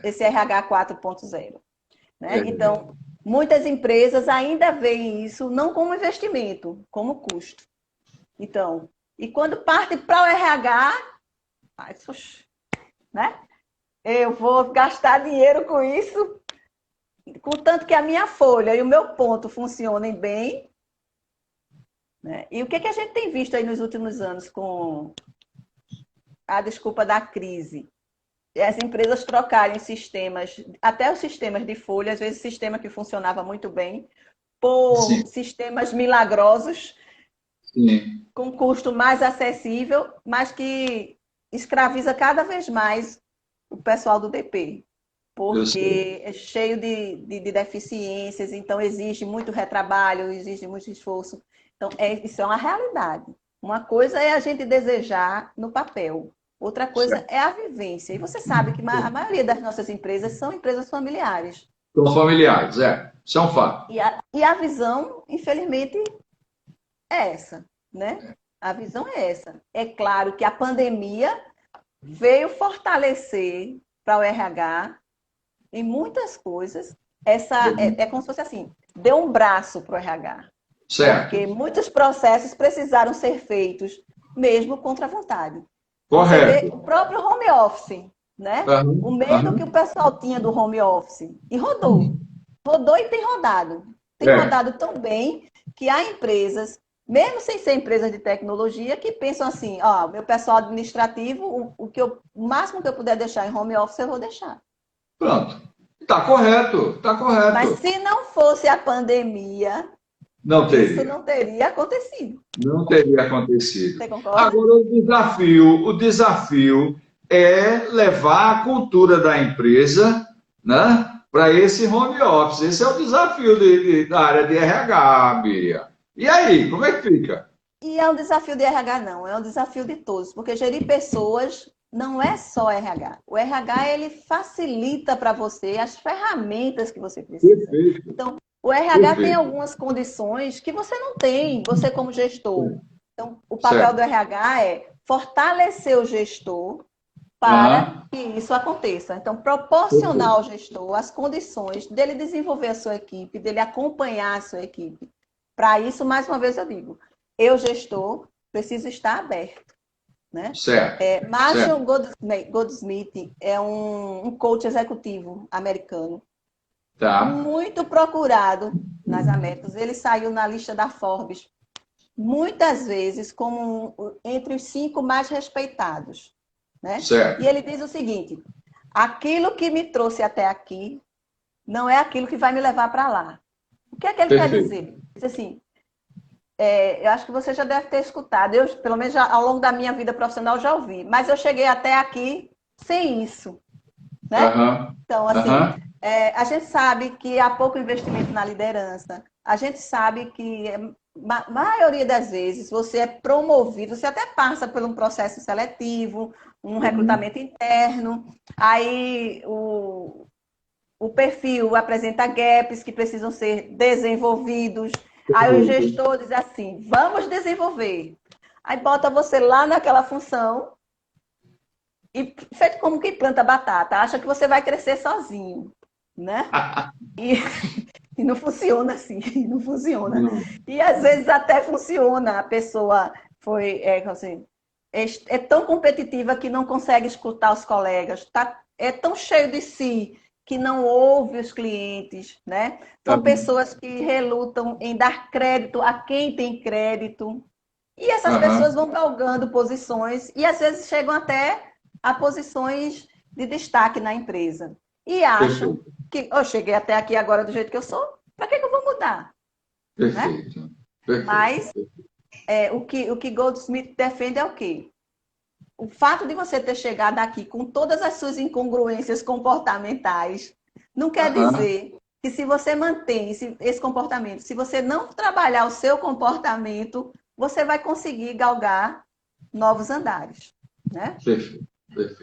esse RH 4.0. Né? Então, muitas empresas ainda veem isso não como investimento, como custo. Então, e quando parte para o RH, né? Eu vou gastar dinheiro com isso, contanto que a minha folha e o meu ponto funcionem bem. Né? E o que a gente tem visto aí nos últimos anos com a desculpa da crise? As empresas trocarem sistemas, até os sistemas de folha, às vezes sistema que funcionava muito bem, por sistemas milagrosos, com custo mais acessível, mas que escraviza cada vez mais o pessoal do DP, porque é cheio de deficiências, então exige muito retrabalho, exige muito esforço. Então, isso é uma realidade. Uma coisa é a gente desejar no papel, outra coisa é a vivência. E você sabe que a maioria das nossas empresas são empresas familiares. São familiares, isso é um fato. E a visão, infelizmente, é essa, né? A visão é essa. É claro que a pandemia veio fortalecer para o RH em muitas coisas. É como se fosse assim, deu um braço para o RH. Certo. Porque muitos processos precisaram ser feitos mesmo contra a vontade. Correto. Você vê o próprio home office, né? O medo que o pessoal tinha do home office. E rodou. Rodou e tem rodado. Tem rodado tão bem que há empresas, mesmo sem ser empresas de tecnologia, que pensam assim, meu pessoal administrativo, o máximo que eu puder deixar em home office, eu vou deixar. Pronto. Está correto, está correto. Mas se não fosse a pandemia, isso não teria acontecido. Não teria acontecido. Você concorda? Agora, o desafio é levar a cultura da empresa, né, para esse home office. Esse é o desafio da área de RH, Miriam. E aí, como é que fica? E é um desafio de RH, não. É um desafio de todos. Porque gerir pessoas não é só RH. O RH, ele facilita para você as ferramentas que você precisa. Perfeito. Então, o RH tem algumas condições que você não tem, você como gestor. Então, o papel do RH é fortalecer o gestor para que isso aconteça. Então, proporcionar ao gestor as condições dele desenvolver a sua equipe, dele acompanhar a sua equipe. Para isso, mais uma vez eu digo, eu, gestor, preciso estar aberto. Né? Certo. Marshall Goldsmith é um coach executivo americano. Tá. Muito procurado nas Américas. Ele saiu na lista da Forbes muitas vezes como entre os 5 mais respeitados. Né? Certo. E ele diz o seguinte, aquilo que me trouxe até aqui não é aquilo que vai me levar para lá. O que é que ele quer dizer? Ele diz assim, eu acho que você já deve ter escutado, eu, pelo menos ao longo da minha vida profissional, já ouvi, mas eu cheguei até aqui sem isso. Né? Então, assim, a gente sabe que há pouco investimento na liderança, a gente sabe que a maioria das vezes você é promovido, você até passa por um processo seletivo, um recrutamento interno, aí o perfil apresenta gaps que precisam ser desenvolvidos. Aí o gestor diz assim, vamos desenvolver. Aí bota você lá naquela função e feito como quem planta batata, acha que você vai crescer sozinho, né? E não funciona assim, não funciona. E às vezes até funciona, a pessoa é tão competitiva que não consegue escutar os colegas, é tão cheio de si que não ouve os clientes, né? São pessoas que relutam em dar crédito a quem tem crédito. E essas pessoas vão galgando posições e às vezes chegam até a posições de destaque na empresa. E acham que eu cheguei até aqui agora do jeito que eu sou, para que eu vou mudar? Perfeito. Né? Mas o que Goldsmith defende é o quê? O fato de você ter chegado aqui com todas as suas incongruências comportamentais não quer dizer que se você mantém esse comportamento, se você não trabalhar o seu comportamento, você vai conseguir galgar novos andares. Né? Perfeito.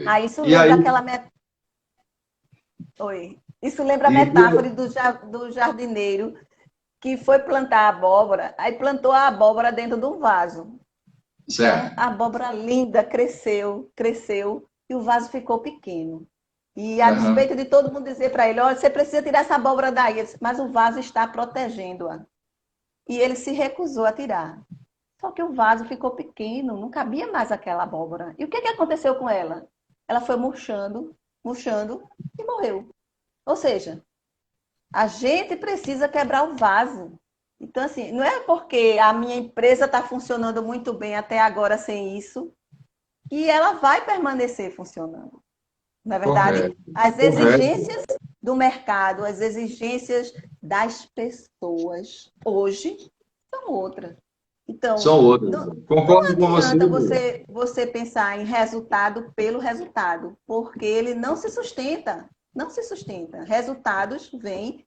Aí isso lembra aquela Isso lembra a metáfora do jardineiro que foi plantar a abóbora, aí plantou a abóbora dentro de um vaso. Certo. Então, a abóbora linda cresceu, cresceu, e o vaso ficou pequeno. E a despeito de todo mundo dizer para ele, olha, você precisa tirar essa abóbora daí. Ele disse, mas o vaso está protegendo-a. E ele se recusou a tirar. Só que o vaso ficou pequeno, não cabia mais aquela abóbora. E o que aconteceu com ela? Ela foi murchando, murchando e morreu. Ou seja, a gente precisa quebrar o vaso. Então, assim, não é porque a minha empresa está funcionando muito bem até agora sem isso, que ela vai permanecer funcionando. Na verdade, Correto. as exigências do mercado, as exigências das pessoas hoje são outras. Então, São outras. Concordo com não adianta você. você pensar em resultado pelo resultado, porque ele não se sustenta. Não se sustenta. Resultados vêm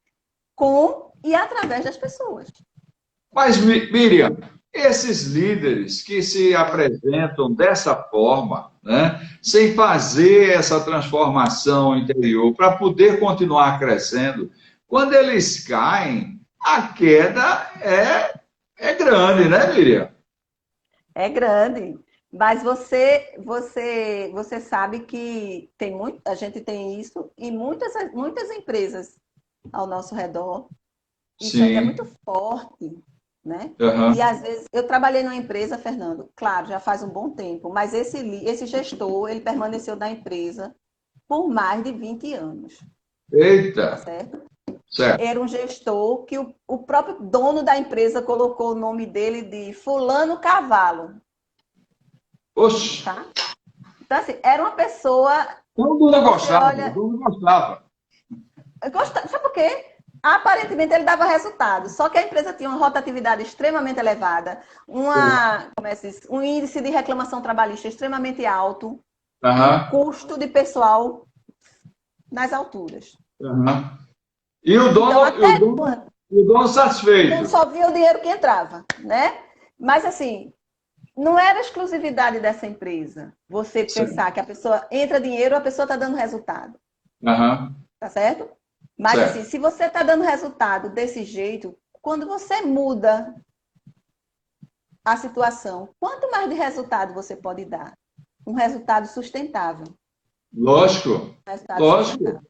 com e através das pessoas. Mas, Miriam, esses líderes que se apresentam dessa forma, né, sem fazer essa transformação interior para poder continuar crescendo, quando eles caem, a queda é grande, né, Miriam? É grande. Mas você sabe que tem muito, a gente tem isso em muitas empresas ao nosso redor. Isso ainda é Sim. muito forte, né? Uhum. E às vezes eu trabalhei numa empresa, Fernando, claro, já faz um bom tempo, mas esse gestor, ele permaneceu na empresa por mais de 20 anos, tá Eita, certo? certo. Era um gestor que o próprio dono da empresa colocou o nome dele de Fulano Cavalo, Oxe, tá? Então, assim, era uma pessoa todo que mundo você gostava, olha. todo mundo gostava. Sabe por quê? Aparentemente ele dava resultado, só que a empresa tinha uma rotatividade extremamente elevada, um índice de reclamação trabalhista extremamente alto e um Aham, custo de pessoal nas alturas. aham. E o Então, dono, e o até dono, quando e o dono o dono satisfeito. só via o dinheiro que entrava, né? Mas assim, não era exclusividade dessa empresa. Você Certo. pensar que a pessoa entra dinheiro, a pessoa está dando resultado, Aham, tá certo? Mas assim, certo. se você está dando resultado desse jeito, quando você muda a situação, quanto mais de resultado você pode dar? Um resultado sustentável. Lógico, Um resultado lógico, sustentável.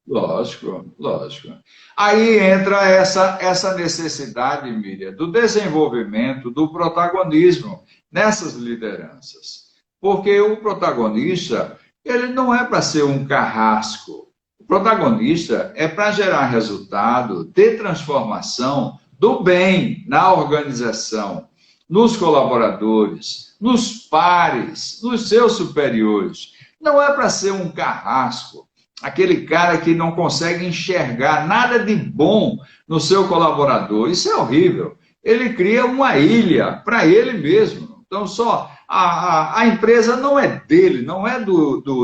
lógico, lógico. Aí entra essa necessidade, Miriam, do desenvolvimento, do protagonismo nessas lideranças. Porque o protagonista, ele não é para ser um carrasco. O protagonista é para gerar resultado, ter transformação do bem na organização, nos colaboradores, nos pares, nos seus superiores. Não é para ser um carrasco, aquele cara que não consegue enxergar nada de bom no seu colaborador. Isso é horrível. Ele cria uma ilha para ele mesmo. Então, só a empresa não é dele, não é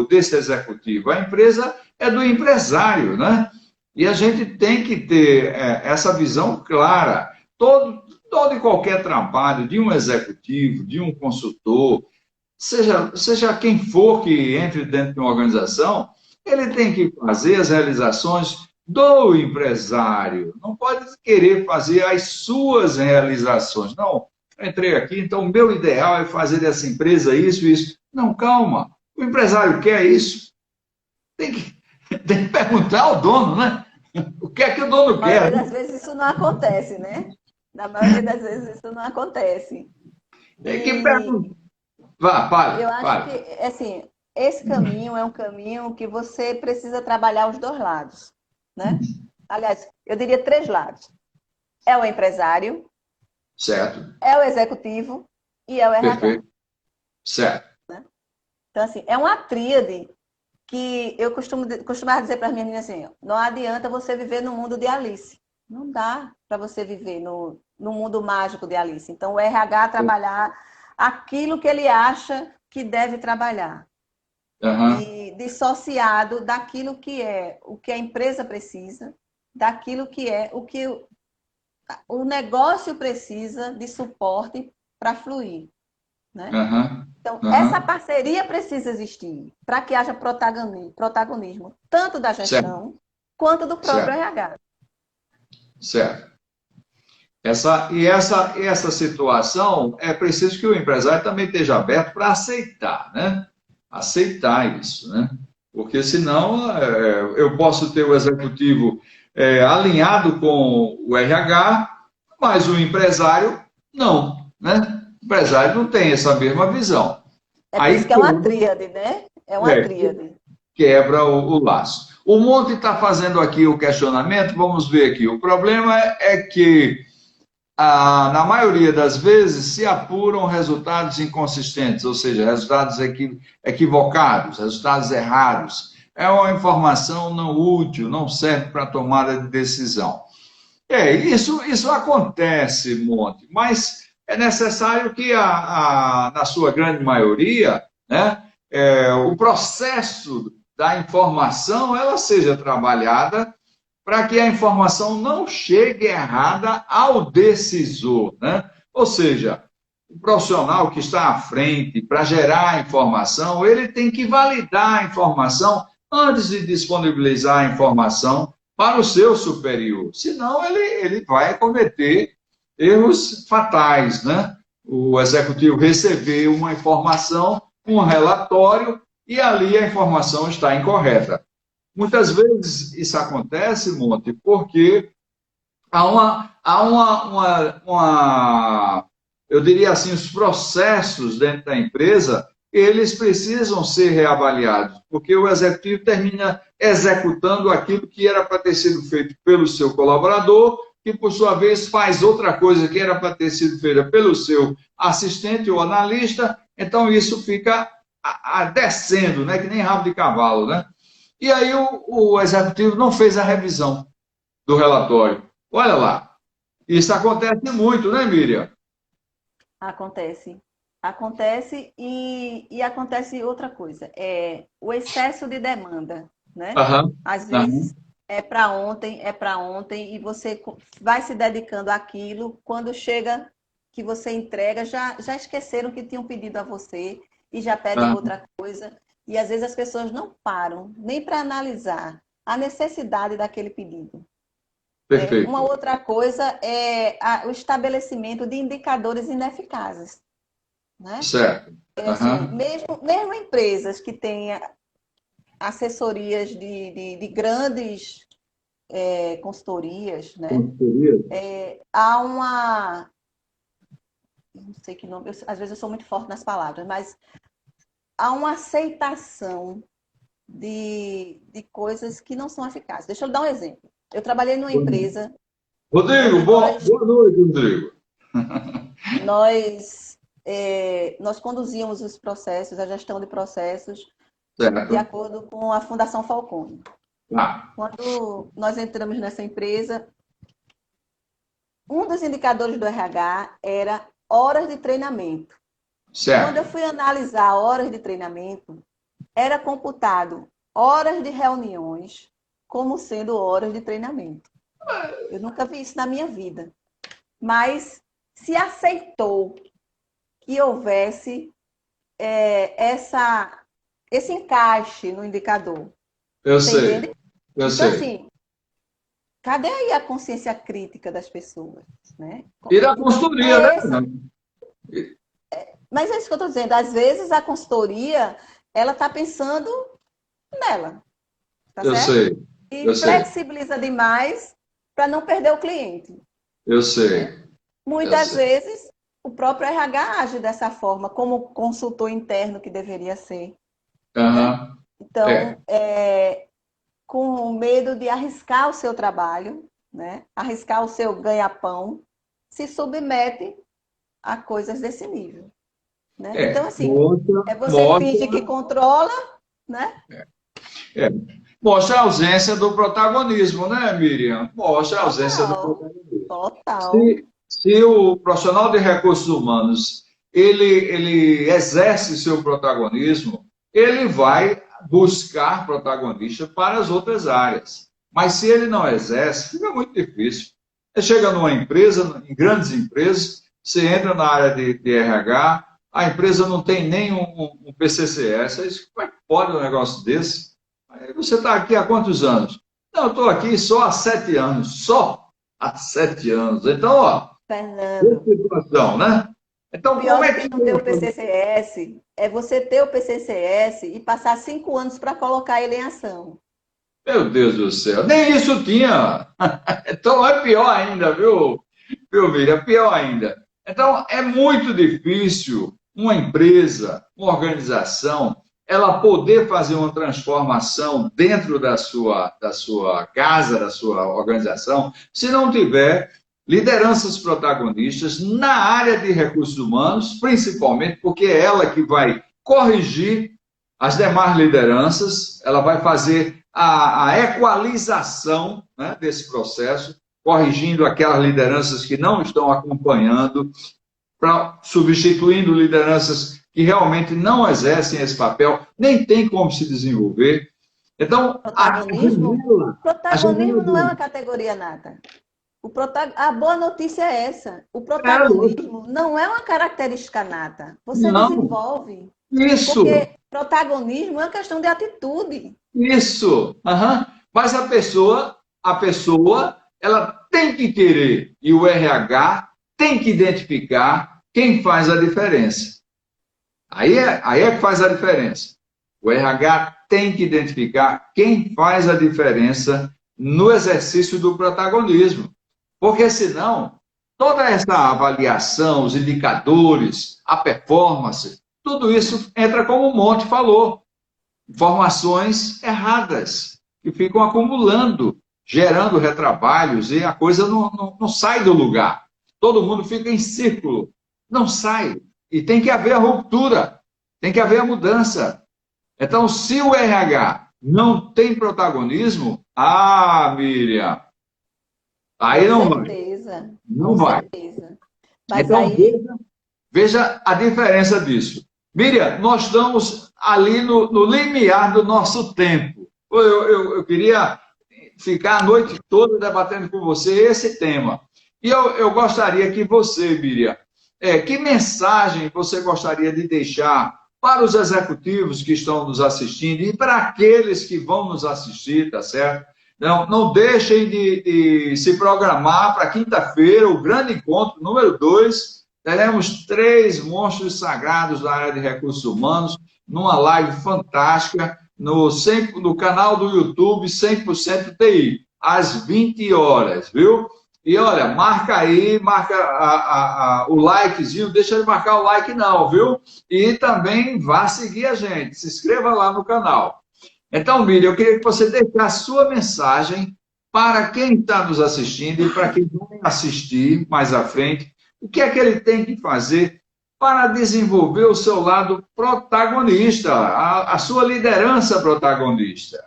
desse executivo. A empresa é do empresário, né? E a gente tem que ter essa visão clara. Todo e qualquer trabalho de um executivo, de um consultor, seja quem for que entre dentro de uma organização, ele tem que fazer as realizações do empresário. Não pode querer fazer as suas realizações. Não, eu entrei aqui, então o meu ideal é fazer dessa empresa isso, isso. Não, calma. O empresário quer isso. Tem que, tem que perguntar ao dono, né? O que é que o dono Na maioria quer? das vezes isso não acontece, né? Na maioria das vezes isso não acontece. Tem que E perguntar. Vá, eu fale, acho que, fale. assim, esse caminho é um caminho que você precisa trabalhar os dois lados, né? Aliás, eu diria três lados. É o empresário, Certo, é o executivo e é o RH. perfeito, certo. Então, assim, é uma tríade que eu costumava dizer para as minhas meninas assim, não adianta você viver no mundo de Alice. Não dá para você viver no mundo mágico de Alice. Então, o RH trabalhar aquilo que ele acha que deve trabalhar. Aham, E dissociado daquilo que é o que a empresa precisa, daquilo que é o que o negócio precisa de suporte para fluir, né? aham, Então, essa aham, parceria precisa existir para que haja protagonismo, tanto da certo, gestão quanto do próprio certo, RH. certo. Essa situação é preciso que o empresário também esteja aberto para aceitar, né? aceitar isso, né? Porque senão eu posso ter o executivo alinhado com o RH, mas o empresário não, né? O empresário não tem essa mesma visão. É por isso que é uma tríade, né? É uma tríade. Quebra o laço. O Monte está fazendo aqui o questionamento, vamos ver aqui. O problema é que, na maioria das vezes, se apuram resultados inconsistentes, ou seja, resultados equivocados, resultados errados. É uma informação não útil, não serve para tomada de decisão. Isso acontece, Monte, mas é necessário que, na sua grande maioria, né, o processo da informação ela seja trabalhada para que a informação não chegue errada ao decisor, né? Ou seja, o profissional que está à frente para gerar a informação, ele tem que validar a informação antes de disponibilizar a informação para o seu superior. Senão, ele vai cometer erros fatais, né? O executivo receber uma informação, um relatório, e ali a informação está incorreta. Muitas vezes isso acontece, Monte, porque eu diria assim, os processos dentro da empresa, eles precisam ser reavaliados, porque o executivo termina executando aquilo que era para ter sido feito pelo seu colaborador, que por sua vez faz outra coisa que era para ter sido feita pelo seu assistente ou analista, então isso fica descendo, né, que nem rabo de cavalo, né? E aí o executivo não fez a revisão do relatório. Olha lá, isso acontece muito, né, Miriam? Acontece. Acontece e acontece outra coisa, o excesso de demanda, né? Às vezes é para ontem, e você vai se dedicando àquilo, quando chega que você entrega, já esqueceram que tinham pedido a você e já pedem outra coisa. E às vezes as pessoas não param nem para analisar a necessidade daquele pedido. Perfeito. Uma outra coisa é o estabelecimento de indicadores ineficazes. Né? Certo. Assim, mesmo empresas que têm assessorias de grandes consultorias, né? Há uma... Não sei que nome, às vezes eu sou muito forte nas palavras, mas há uma aceitação de coisas que não são eficazes. Deixa eu dar um exemplo. Eu trabalhei numa empresa... Rodrigo, boa noite, Rodrigo. Nós conduzíamos os processos, a gestão de processos, certo, de acordo com a Fundação Falcone. Quando nós entramos nessa empresa, um dos indicadores do RH era horas de treinamento. Certo. Quando eu fui analisar horas de treinamento, era computado horas de reuniões como sendo horas de treinamento. Eu nunca vi isso na minha vida. Mas se aceitou que houvesse esse encaixe no indicador. Eu sei. Entende? Eu então, sei. assim, cadê aí a consciência crítica das pessoas? Né? E da consultoria, né? Mas é isso que eu estou dizendo. Às vezes a consultoria, ela está pensando nela. Tá eu certo? sei. E flexibiliza demais para não perder o cliente. Eu sei. Muitas vezes o próprio RH age dessa forma, como consultor interno que deveria ser. Né? Então, com medo de arriscar o seu trabalho, né? Arriscar o seu ganha-pão, se submete a coisas desse nível. Né? Então, assim, você finge que controla, né? Mostra a ausência do protagonismo, né, Miriam? Mostra a ausência do protagonismo. Total. Se o profissional de recursos humanos ele exerce seu protagonismo, ele vai buscar protagonistas para as outras áreas. Mas se ele não exerce, fica muito difícil. Você chega numa empresa, em grandes empresas, você entra na área de RH, a empresa não tem nem um PCCS. Como é que pode um negócio desse? Você está aqui há quantos anos? Não, eu estou aqui só há 7 anos. Só há 7 anos. Então, Fernando, situação, né? Então, Pior como do é que que... não ter o PCCS é você ter o PCCS e passar 5 anos para colocar ele em ação. Meu Deus do céu, nem isso tinha. Então é pior ainda, viu, Miriam? Pior ainda. Então é muito difícil uma empresa, uma organização, ela poder fazer uma transformação dentro da sua casa, da sua organização, se não tiver lideranças protagonistas na área de recursos humanos, principalmente porque é ela que vai corrigir as demais lideranças, ela vai fazer a equalização, né, desse processo, corrigindo aquelas lideranças que não estão acompanhando, substituindo lideranças que realmente não exercem esse papel, nem tem como se desenvolver. Então, Protagonismo? a janela Protagonismo não é uma categoria nata. A boa notícia é essa. O protagonismo não é uma característica nata. Você não, desenvolve. isso, Porque protagonismo é uma questão de atitude. isso, uhum. Mas a pessoa, ela tem que querer, e o RH tem que identificar quem faz a diferença. Aí é que faz a diferença. O RH tem que identificar quem faz a diferença no exercício do protagonismo. Porque senão, toda essa avaliação, os indicadores, a performance, tudo isso entra como o Monte falou. Informações erradas, que ficam acumulando, gerando retrabalhos e a coisa não sai do lugar. Todo mundo fica em círculo, não sai. E tem que haver a ruptura, tem que haver a mudança. Então, se o RH não tem protagonismo, Miriam, aí Com não vai. certeza, Não com vai. certeza. Mas Então, aí, veja a diferença disso. Miriam, nós estamos ali no limiar do nosso tempo. Eu queria ficar a noite toda debatendo com você esse tema. E eu gostaria que você, Miriam, que mensagem você gostaria de deixar para os executivos que estão nos assistindo e para aqueles que vão nos assistir, tá certo? Não deixem de se programar para quinta-feira, o grande encontro número 2. Teremos 3 monstros sagrados da área de recursos humanos, numa live fantástica, no canal do YouTube 100% TI, às 20 horas, viu? E olha, marca aí, marca o likezinho, deixa de marcar o like não, viu? E também vá seguir a gente, se inscreva lá no canal. Então, Miriam, eu queria que você deixasse a sua mensagem para quem está nos assistindo e para quem vai assistir mais à frente, o que é que ele tem que fazer para desenvolver o seu lado protagonista, a sua liderança protagonista.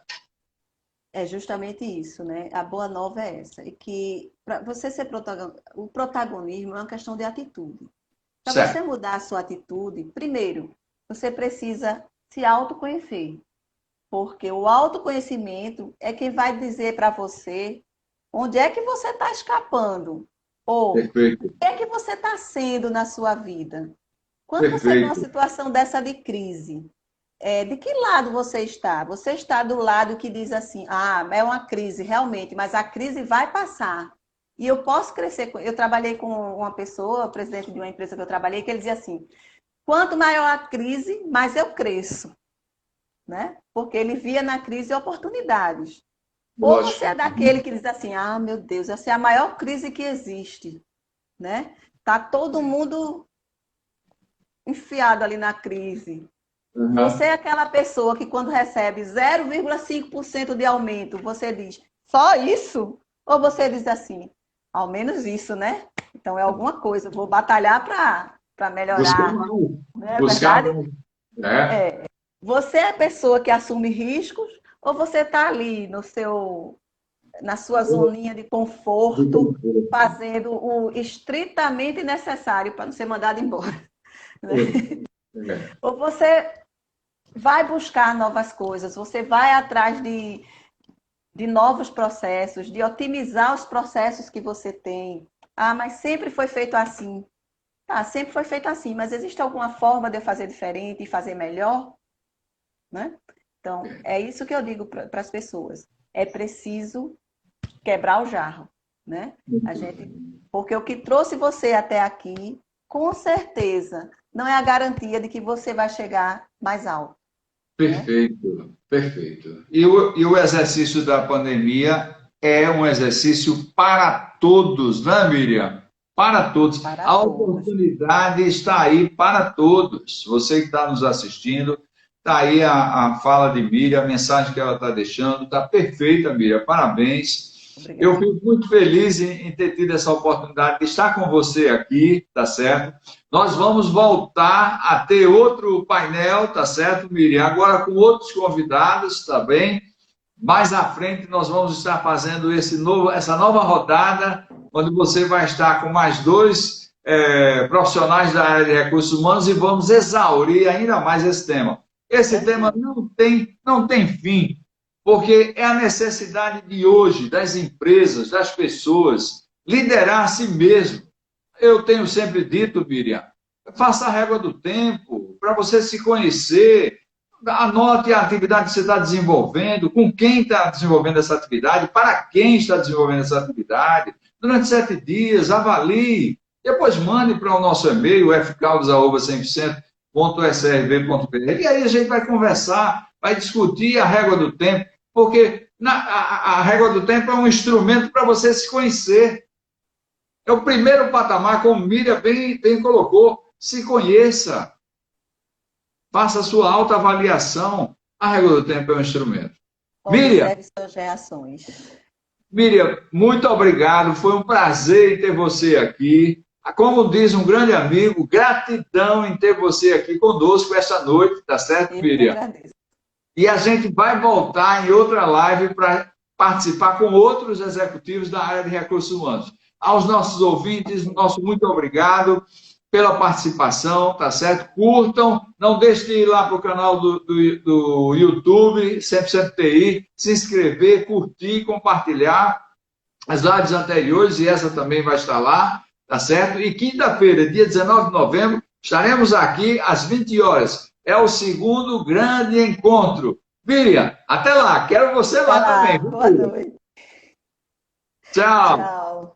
é justamente isso, né? A boa nova é essa. E que para você ser o protagonismo é uma questão de atitude. Para você Certo. mudar a sua atitude, primeiro, você precisa se autoconhecer. Porque o autoconhecimento é quem vai dizer para você onde é que você está escapando. Ou Perfeito, o que é que você está sendo na sua vida. Quando você vê uma perfeito. situação dessa de crise, de que lado você está? Você está do lado que diz assim, é uma crise, realmente, mas a crise vai passar. E eu posso crescer. Eu trabalhei com uma pessoa, presidente de uma empresa que eu trabalhei, que ele dizia assim, quanto maior a crise, mais eu cresço. Né? Porque ele via na crise oportunidades. Ou você Lógico. é daquele que diz assim, meu Deus, essa é a maior crise que existe. Né? Tá todo mundo enfiado ali na crise. Você Uhum. é aquela pessoa que quando recebe 0,5% de aumento, você diz, só isso? Ou você diz assim, ao menos isso, né? Então é alguma coisa, vou batalhar para Buscar melhorar. mais. Não é Buscar verdade? mais. É. Você é a pessoa que assume riscos ou você está ali na sua zoninha de conforto, fazendo o estritamente necessário para não ser mandado embora? Né? É. Ou você vai buscar novas coisas, você vai atrás de novos processos, de otimizar os processos que você tem. Mas sempre foi feito assim. Sempre foi feito assim, mas existe alguma forma de eu fazer diferente e fazer melhor? Né? Então, é isso que eu digo para as pessoas. É preciso quebrar o jarro, né? Porque o que trouxe você até aqui com certeza, não é a garantia de que você vai chegar mais alto. Perfeito, perfeito. E o exercício da pandemia é um exercício para todos, né, Miriam? Para todos. Para A todos. oportunidade está aí para todos. Você que está nos assistindo, está aí a fala de Miriam, a mensagem que ela está deixando. Está perfeita, Miriam. Parabéns. Obrigada. Eu fico muito feliz em ter tido essa oportunidade de estar com você aqui, tá certo? Nós vamos voltar a ter outro painel, tá certo, Miriam? Agora com outros convidados, tá bem? Mais à frente nós vamos estar fazendo essa nova rodada, onde você vai estar com mais dois profissionais da área de recursos humanos e vamos exaurir ainda mais esse tema. Esse tema não tem fim. Porque é a necessidade de hoje, das empresas, das pessoas, liderar a si mesmo. Eu tenho sempre dito, Miriam, faça a régua do tempo, para você se conhecer, anote a atividade que você está desenvolvendo, com quem está desenvolvendo essa atividade, para quem está desenvolvendo essa atividade. Durante 7 dias, avalie, depois mande para o nosso e-mail, fcaldas@100%.srv.br, e aí a gente vai conversar, vai discutir a régua do tempo, porque a régua do tempo é um instrumento para você se conhecer. É o primeiro patamar, como Miriam bem colocou. Se conheça. Faça a sua autoavaliação. A régua do tempo é um instrumento. Miriam, Observe suas reações. Miriam, muito obrigado. Foi um prazer em ter você aqui. Como diz um grande amigo, gratidão em ter você aqui conosco esta noite, tá certo, Miriam? Eu agradeço. E a gente vai voltar em outra live para participar com outros executivos da área de recursos humanos. Aos nossos ouvintes, nosso muito obrigado pela participação, tá certo? Curtam, não deixem de ir lá para o canal do YouTube, 100% TI, se inscrever, curtir, compartilhar as lives anteriores, e essa também vai estar lá, tá certo? E quinta-feira, dia 19 de novembro, estaremos aqui às 20 horas. É o segundo grande encontro. Miriam, até lá. Quero você lá também. Boa noite. Tchau. Tchau.